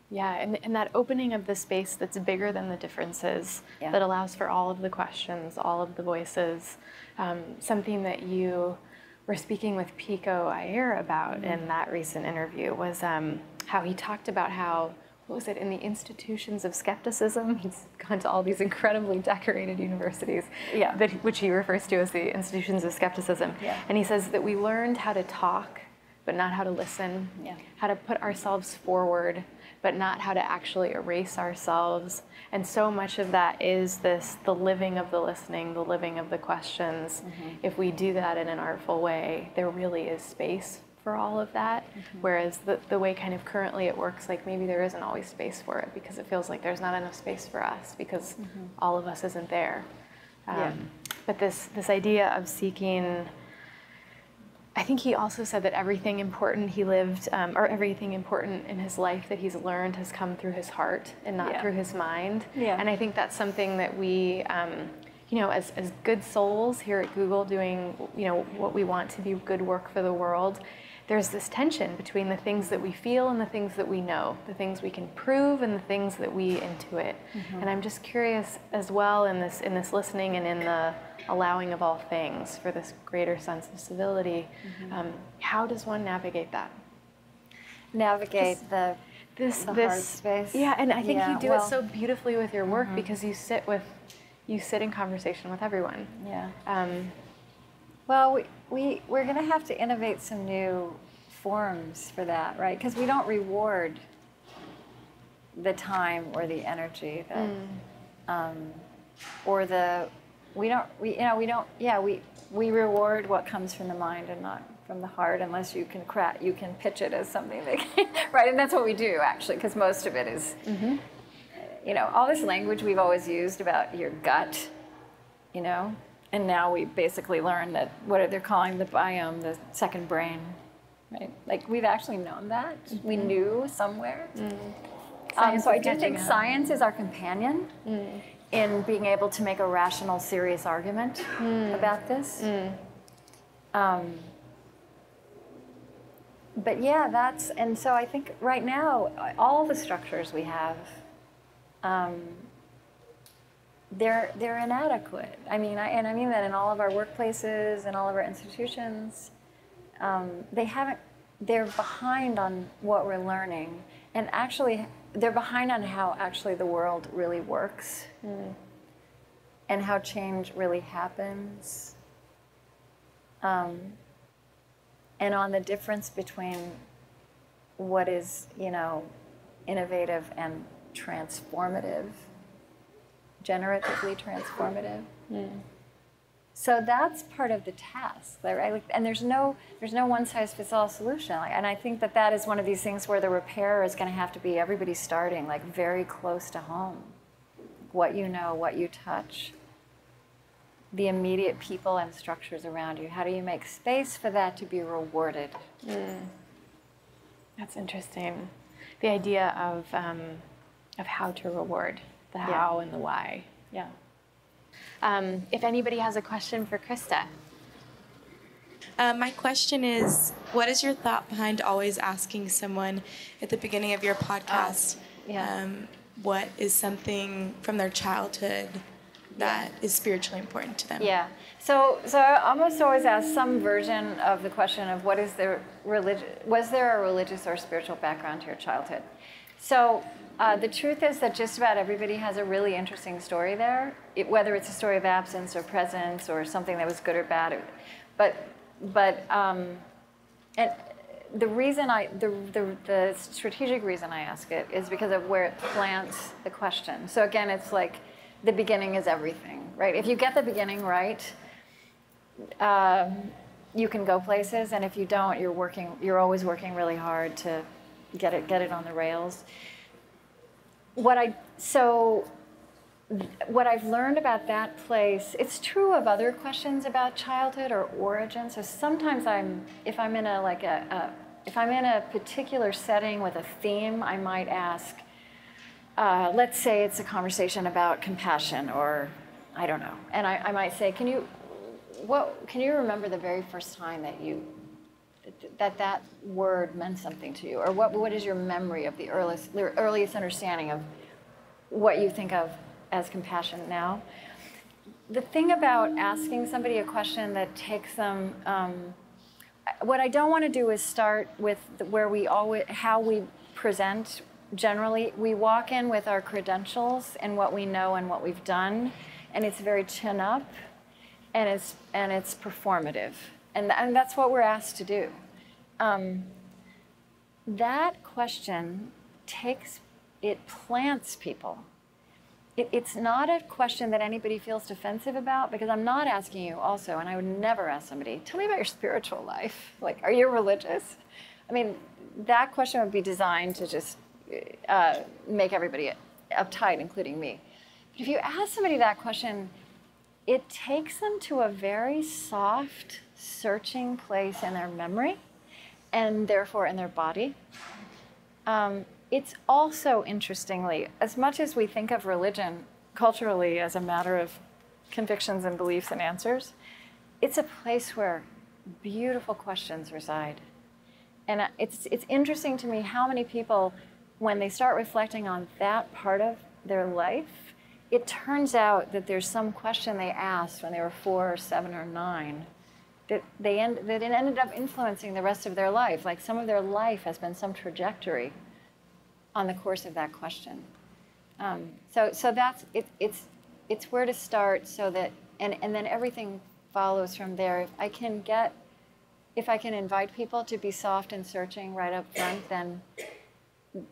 Yeah, and that opening of the space that's bigger than the differences, yeah. that allows for all of the questions, all of the voices. Something that you were speaking with Pico Iyer about, mm-hmm. in that recent interview was how he talked about how, what was it, in the institutions of skepticism, he's gone to all these incredibly decorated universities, yeah. Which he refers to as the institutions of skepticism. Yeah. And he says that we learned how to talk, but not how to listen, yeah. how to put ourselves forward, but not how to actually erase ourselves. And so much of that is the living of the listening, the living of the questions. Mm-hmm. If we do that in an artful way, there really is space for all of that, mm-hmm. whereas the way kind of currently it works, like maybe there isn't always space for it because it feels like there's not enough space for us because mm-hmm. all of us isn't there. Yeah. But this idea of seeking, I think he also said that everything important he lived, or everything important in his life that he's learned has come through his heart and not yeah. through his mind. Yeah. And I think that's something that we, as good souls here at Google doing, what we want to be good work for the world, there's this tension between the things that we feel and the things that we know, the things we can prove and the things that we intuit. And I'm just curious as well in this listening and in the allowing of all things for this greater sense of civility. How does one navigate that? Navigate the hard space. Yeah, and I think you do it so beautifully with your work because you sit in conversation with everyone. Yeah. Well, we're going to have to innovate some new forms for that, right? Because we don't reward the time or the energy that, we reward what comes from the mind and not from the heart, unless you can pitch it as something that right? And that's what we do actually, because most of it is, all this language we've always used about your gut, and now we basically learned that what they're calling the biome, the second brain, right? Like we've actually known that. We knew somewhere. So I do think science is our companion in being able to make a rational, serious argument about this. But yeah, and so I think right now, all the structures we have, they're inadequate. I mean that in all of our workplaces and all of our institutions, they're behind on what we're learning, and actually they're behind on how actually the world really works, and how change really happens, and on the difference between what is, innovative and transformative. Generatively transformative. So that's part of the task, right? And there's no one-size-fits-all solution. And I think that is one of these things where the repair is going to have to be everybody starting very close to home. What you know, what you touch, the immediate people and structures around you. How do you make space for that to be rewarded? That's interesting. The idea of how to reward. The how and the why. Yeah. If anybody has a question for Krista. My question is, what is your thought behind always asking someone at the beginning of your podcast what is something from their childhood that is spiritually important to them? Yeah. So I almost always ask some version of the question of was there a religious or spiritual background to your childhood? So the truth is that just about everybody has a really interesting story there, whether it's a story of absence or presence or something that was good or bad. And the reason the strategic reason I ask it is because of where it plants the question. So again, it's like the beginning is everything, right? If you get the beginning right, you can go places, and if you don't, you're always working really hard to get it on the rails. What I've learned about that place, it's true of other questions about childhood or origin. So sometimes if I'm in a particular setting with a theme, I might ask, let's say it's a conversation about compassion, or I don't know, and I might say, can you remember the very first time that word meant something to you, or what is your memory of the earliest understanding of what you think of as compassion now? The thing about asking somebody a question that takes them, what I don't want to do is start with how we present. Generally, we walk in with our credentials and what we know and what we've done, and it's very chin up, and it's performative. And that's what we're asked to do. That question plants people. It's not a question that anybody feels defensive about, because I'm not asking you also, and I would never ask somebody, tell me about your spiritual life. Like, are you religious? I mean, that question would be designed to just make everybody uptight, including me. But if you ask somebody that question, it takes them to a very soft, searching place in their memory, and therefore in their body. It's also, interestingly, as much as we think of religion culturally as a matter of convictions and beliefs and answers, it's a place where beautiful questions reside. And it's interesting to me how many people, when they start reflecting on that part of their life, it turns out that there's some question they asked when they were 4 or 7 or 9 that it ended up influencing the rest of their life. Like some of their life has been some trajectory on the course of that question. So that's it's where to start, so that and then everything follows from there. If I can invite people to be soft and searching right up front,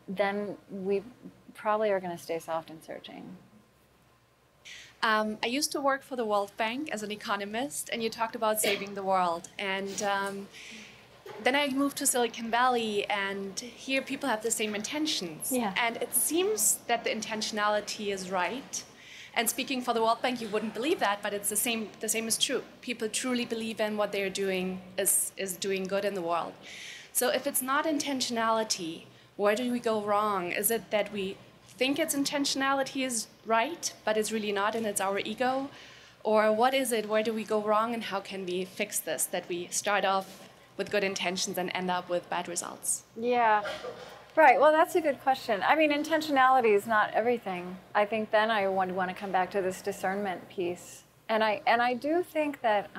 then we probably are going to stay soft and searching. I used to work for the World Bank as an economist, and you talked about saving the world. And then I moved to Silicon Valley, and here people have the same intentions. Yeah. And it seems that the intentionality is right. And speaking for the World Bank, you wouldn't believe that, but it's the same is true. People truly believe in what they're doing is doing good in the world. So if it's not intentionality, where do we go wrong? Is it that we think its intentionality is right, but it's really not, and it's our ego? Or what is it? Where do we go wrong, and how can we fix this, that we start off with good intentions and end up with bad results? Yeah, right. Well, that's a good question. I mean, intentionality is not everything. I think then I want to come back to this discernment piece. And I do think that,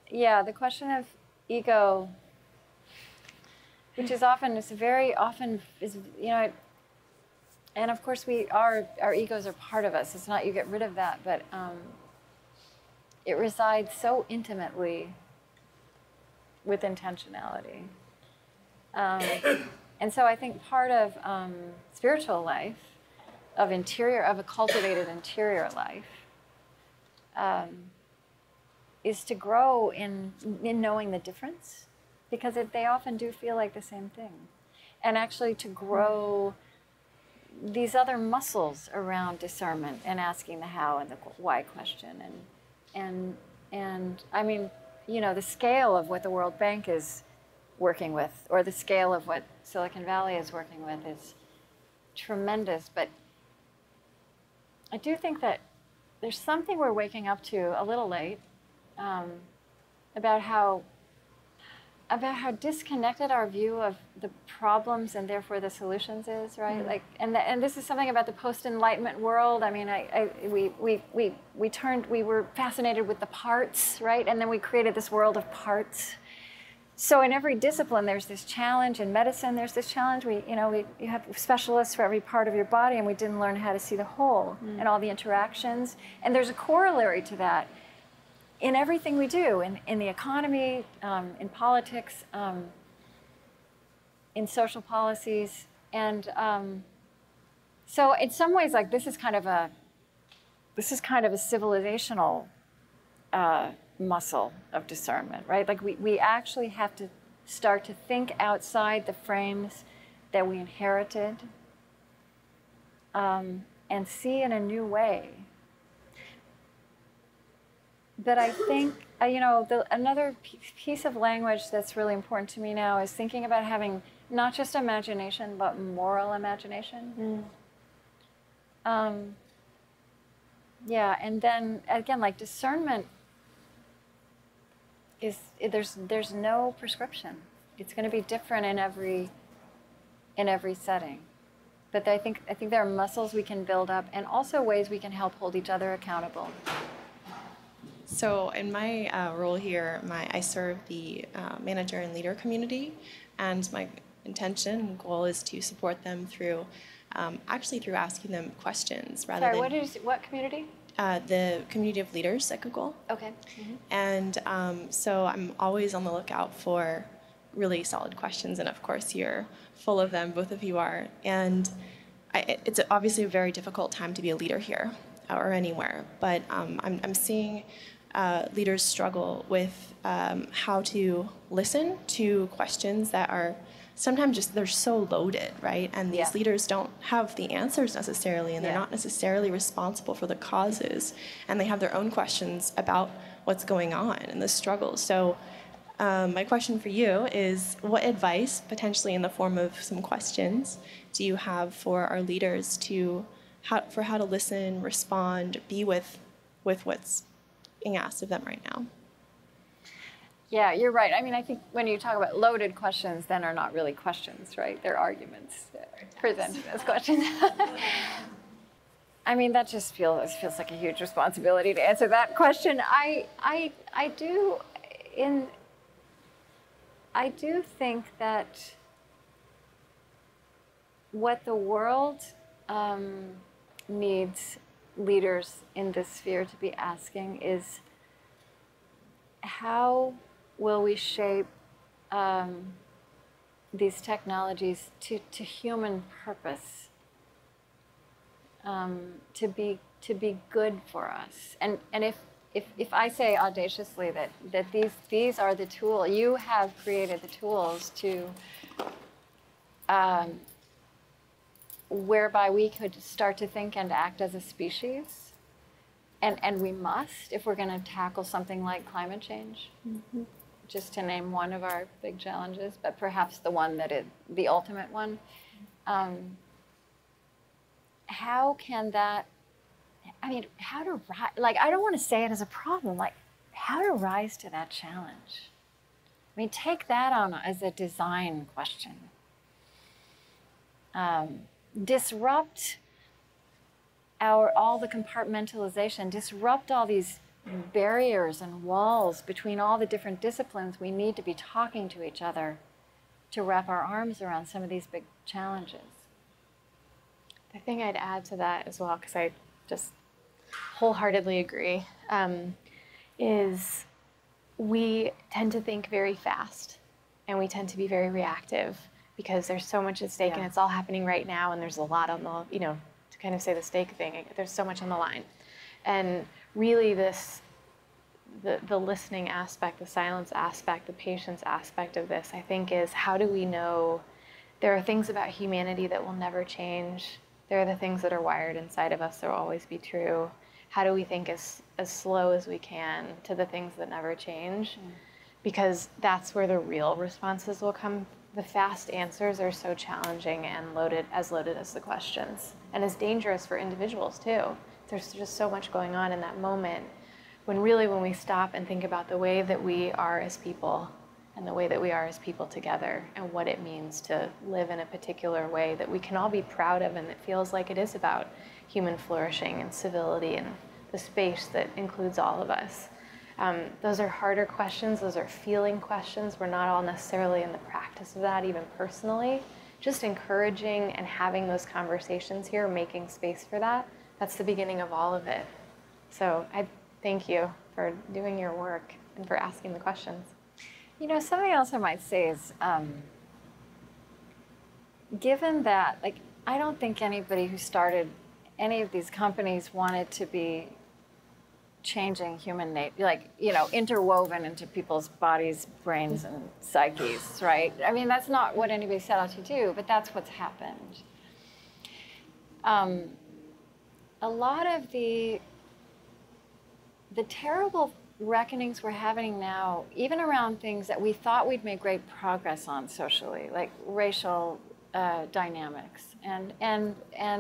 the question of ego, which is very often, and of course our egos are part of us. It's not you get rid of that, but it resides so intimately with intentionality. And so I think part of spiritual life, of a cultivated interior life, is to grow in knowing the difference, because they often do feel like the same thing. And actually to grow these other muscles around discernment and asking the how and the why question. And I mean, the scale of what the World Bank is working with, or the scale of what Silicon Valley is working with, is tremendous. But I do think that there's something we're waking up to a little late, about how disconnected our view of the problems and therefore the solutions is, right? Mm-hmm. Like, and this is something about the post-Enlightenment world. I mean, we were fascinated with the parts, right? And then we created this world of parts. So in every discipline, there's this challenge. In medicine, there's this challenge. You have specialists for every part of your body, and we didn't learn how to see the whole and all the interactions. And there's a corollary to that in everything we do, in the economy, in politics, in social policies. And so in some ways, like, this is kind of a civilizational muscle of discernment, right? Like we actually have to start to think outside the frames that we inherited, and see in a new way. But I think, another piece of language that's really important to me now is thinking about having not just imagination, but moral imagination. And then again, like, discernment there's no prescription. It's going to be different in every setting. But I think there are muscles we can build up, and also ways we can help hold each other accountable. So in my role here, I serve the manager and leader community, and my intention and goal is to support them through asking them questions rather than... Sorry, what community? The community of leaders at Google. Okay. Mm-hmm. And so I'm always on the lookout for really solid questions, and of course you're full of them, both of you are. And it's obviously a very difficult time to be a leader here or anywhere, but I'm seeing leaders struggle with how to listen to questions that are sometimes they're so loaded, right? And these leaders don't have the answers necessarily, and they're not necessarily responsible for the causes, and they have their own questions about what's going on and the struggle. So my question for you is, what advice, potentially in the form of some questions, do you have for our leaders how to listen, respond, be with what's being asked of them right now? Yeah, you're right. I mean, I think when you talk about loaded questions, then are not really questions, right? They're arguments presented as questions. I mean, that just feels like a huge responsibility to answer that question. I do think that what the world needs leaders in this sphere to be asking is, how will we shape these technologies to human purpose, to be good for us? And if I say audaciously that these are the tools, you have created the tools to whereby we could start to think and act as a species, and we must, if we're going to tackle something like climate change, just to name one of our big challenges, but perhaps the ultimate one. How can that, I mean, how to, like, I don't want to say it as a problem, like, how to rise to that challenge? I mean, take that on as a design question. Disrupt all the compartmentalization, disrupt all these barriers and walls between all the different disciplines. We need to be talking to each other to wrap our arms around some of these big challenges. The thing I'd add to that as well, because I just wholeheartedly agree, is we tend to think very fast and we tend to be very reactive because there's so much at stake and it's all happening right now, and there's a lot on the, to kind of say the stake thing, there's so much on the line. And really the listening aspect, the silence aspect, the patience aspect of this, I think, is how do we know there are things about humanity that will never change. There are the things that are wired inside of us that will always be true. How do we think as slow as we can to the things that never change? Because that's where the real responses will come. The fast answers are so challenging and loaded as the questions, and as dangerous for individuals too. There's just so much going on in that moment when we stop and think about the way that we are as people and the way that we are as people together and what it means to live in a particular way that we can all be proud of, and it feels like it is about human flourishing and civility and the space that includes all of us. Those are harder questions. Those are feeling questions. We're not all necessarily in the practice of that, even personally. Just encouraging and having those conversations here, making space for that, that's the beginning of all of it. So I thank you for doing your work and for asking the questions. Something else I might say is, given that, like, I don't think anybody who started any of these companies wanted to be changing human nature, like, interwoven into people's bodies, brains, and psyches, right? I mean, that's not what anybody set out to do, but that's what's happened. A lot of the terrible reckonings we're having now, even around things that we thought we'd made great progress on socially, like racial dynamics and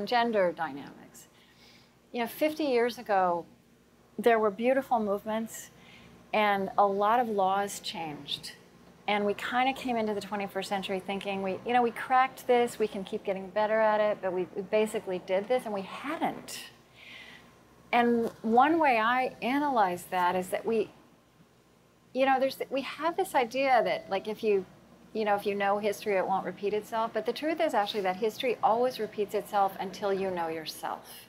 gender dynamics. 50 years ago, there were beautiful movements and a lot of laws changed. And we kind of came into the 21st century thinking, we cracked this, we can keep getting better at it, but we basically did this, and we hadn't. And one way I analyze that is that we have this idea that, like, if you know history, it won't repeat itself. But the truth is actually that history always repeats itself until you know yourself.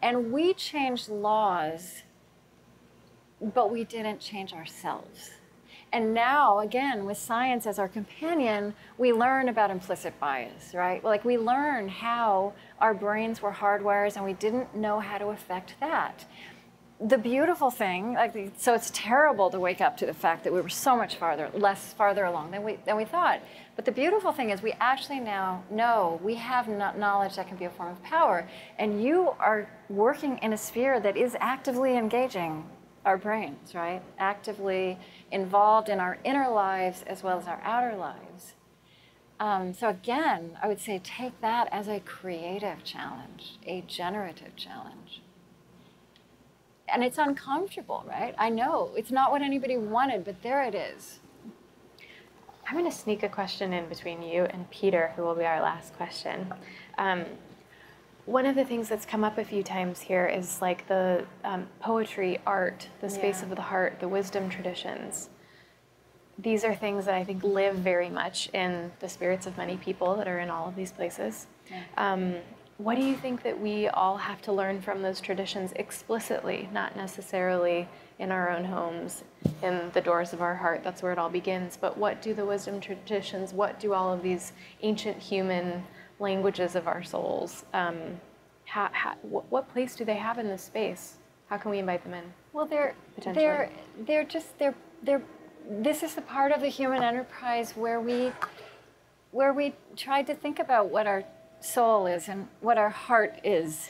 And we changed laws, but we didn't change ourselves. And now, again, with science as our companion, we learn about implicit bias, right? Like, we learn how our brains were hardwired, and we didn't know how to affect that. The beautiful thing, so it's terrible to wake up to the fact that we were so much farther along than we thought. But the beautiful thing is we actually now know we have knowledge that can be a form of power. And you are working in a sphere that is actively engaging our brains, right? Actively involved in our inner lives as well as our outer lives. So again, I would say take that as a creative challenge, a generative challenge. and it's uncomfortable, right? I know it's not what anybody wanted, but there it is. I'm going to sneak a question in between you and Peter, who will be our last question. One of the things that's come up a few times here is like the poetry, art, the space of the heart, the wisdom traditions. These are things that I think live very much in the spirits of many people that are in all of these places. What do you think that we all have to learn from those traditions explicitly, not necessarily in our own homes, in the doors of our heart? That's where it all begins. But what do the wisdom traditions, what do all of these ancient human languages of our souls, what place do they have in this space? How can we invite them in? Well, this is the part of the human enterprise where we try to think about what our soul is and what our heart is,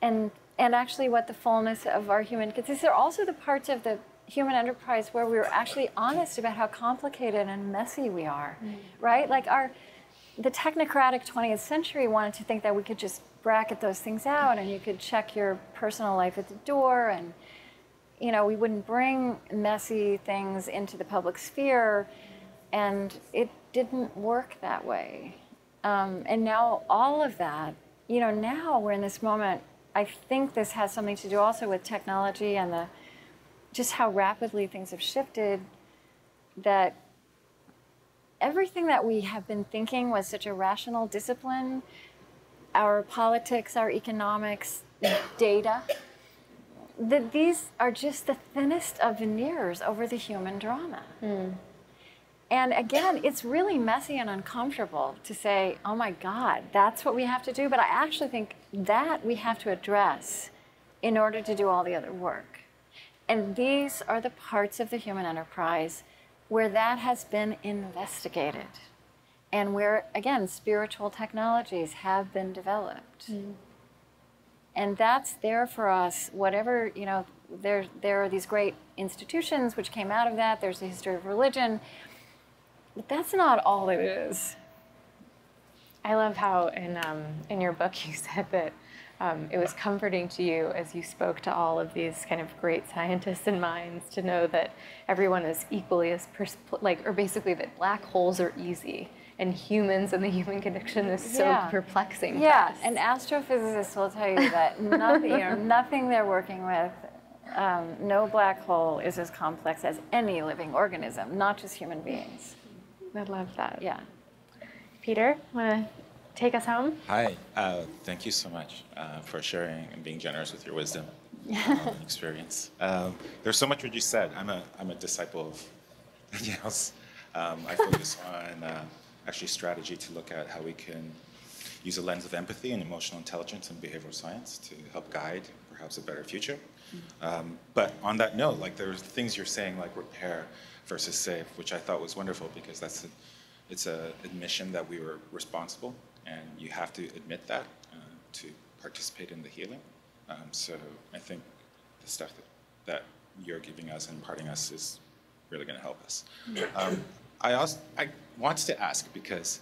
and actually what the fullness of our human. Because these are also the parts of the human enterprise where we're actually honest about how complicated and messy we are, right? Like the technocratic 20th century wanted to think that we could just bracket those things out and you could check your personal life at the door, and we wouldn't bring messy things into the public sphere, and it didn't work that way. And now all of that, now we're in this moment. I think this has something to do also with technology and just how rapidly things have shifted, that everything that we have been thinking was such a rational discipline, our politics, our economics, data, that these are just the thinnest of veneers over the human drama. And again, it's really messy and uncomfortable to say, oh my God, that's what we have to do. But I actually think that we have to address in order to do all the other work. And these are the parts of the human enterprise where that has been investigated and where, again, spiritual technologies have been developed. And that's there for us, whatever, there are these great institutions which came out of that. There's the history of religion. But that's not all it is. I love how in your book you said that it was comforting to you as you spoke to all of these kind of great scientists and minds to know that everyone is equally as, or basically that black holes are easy and humans and the human condition is so perplexing. Yeah, and astrophysicists will tell you that nothing they're working with, no black hole is as complex as any living organism, not just human beings. I love that. Yeah. Peter, want to take us home? Hi. Thank you so much for sharing and being generous with your wisdom experience. There's so much what you said. I'm a disciple of Danielle's. I focus on actually strategy to look at how we can use a lens of empathy and emotional intelligence and behavioral science to help guide perhaps a better future. But on that note, like there's things you're saying like repair versus save, which I thought was wonderful because it's an admission that we were responsible, and you have to admit that to participate in the healing. So I think the stuff that you're giving us and imparting us is really going to help us. I want to ask because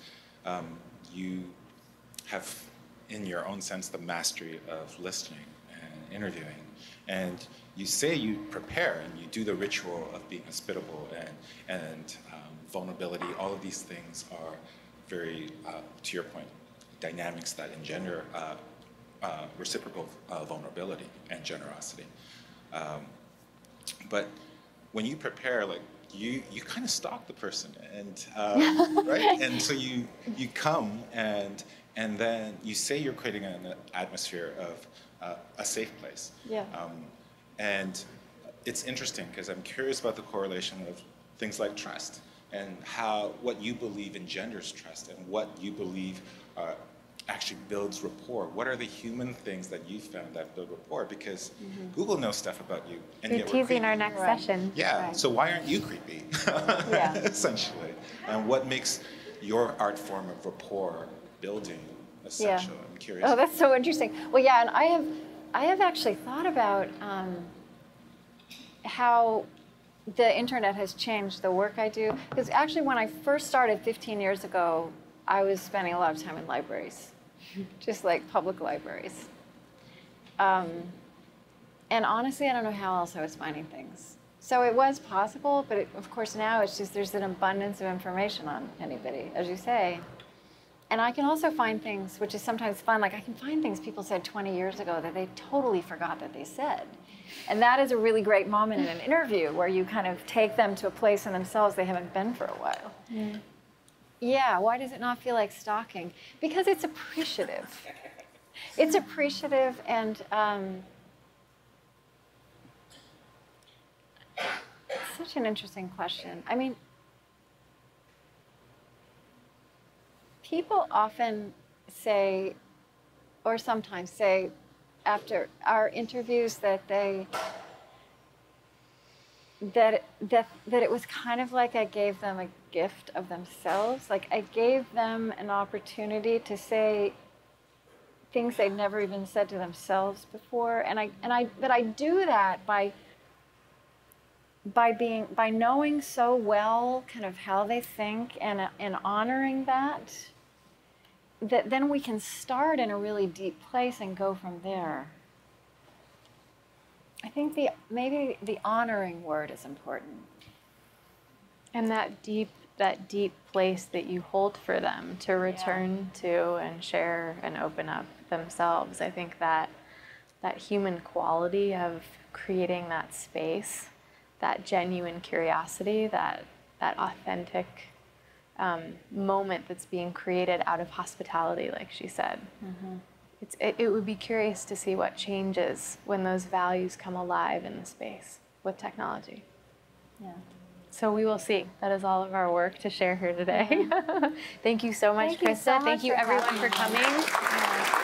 you have, in your own sense, the mastery of listening and interviewing, and you say you prepare and you do the ritual of being hospitable and vulnerability. All of these things are very, to your point, dynamics that engender reciprocal vulnerability and generosity. But when you prepare, like you kind of stalk the person, and right, and so you come and then you say you're creating an atmosphere of a safe place. Yeah. And it's interesting because I'm curious about the correlation of things like trust and what you believe engenders trust and what you believe actually builds rapport. What are the human things that you found that build rapport? Because Google knows stuff about you, and We're yet teasing we're our next session. Yeah. Right. So why aren't you creepy? Essentially, and what makes your art form of rapport building essential? I'm curious. Oh, that's so interesting. Well, yeah, and I have actually thought about how the internet has changed the work I do. Because actually, when I first started 15 years ago, I was spending a lot of time in libraries, just like public libraries. And And honestly, I don't know how else I was finding things. So it was possible, but of course now it's just there's an abundance of information on anybody, as you say. And I can also find things, which is sometimes fun, like I can find things people said 20 years ago that they totally forgot that they said. And that is a really great moment in an interview where you kind of take them to a place in themselves they haven't been for a while. Mm. Yeah, why does it not feel like stalking? Because it's appreciative. It's appreciative, and it's such an interesting question. I mean, people often say, or sometimes say, after our interviews that it was kind of like I gave them a gift of themselves. Like I gave them an opportunity to say things they'd never even said to themselves before. But I do that by knowing so well kind of how they think and honoring that then we can start in a really deep place and go from there. I think maybe the honoring word is important. And that deep place that you hold for them to return to and share and open up themselves. I think that human quality of creating that space, that genuine curiosity, that authentic moment that's being created out of hospitality, like she said. Mm-hmm. It would be curious to see what changes when those values come alive in the space with technology. Yeah. So we will see. That is all of our work to share here today. Thank you so much, Krista. Thank you, everyone, for coming.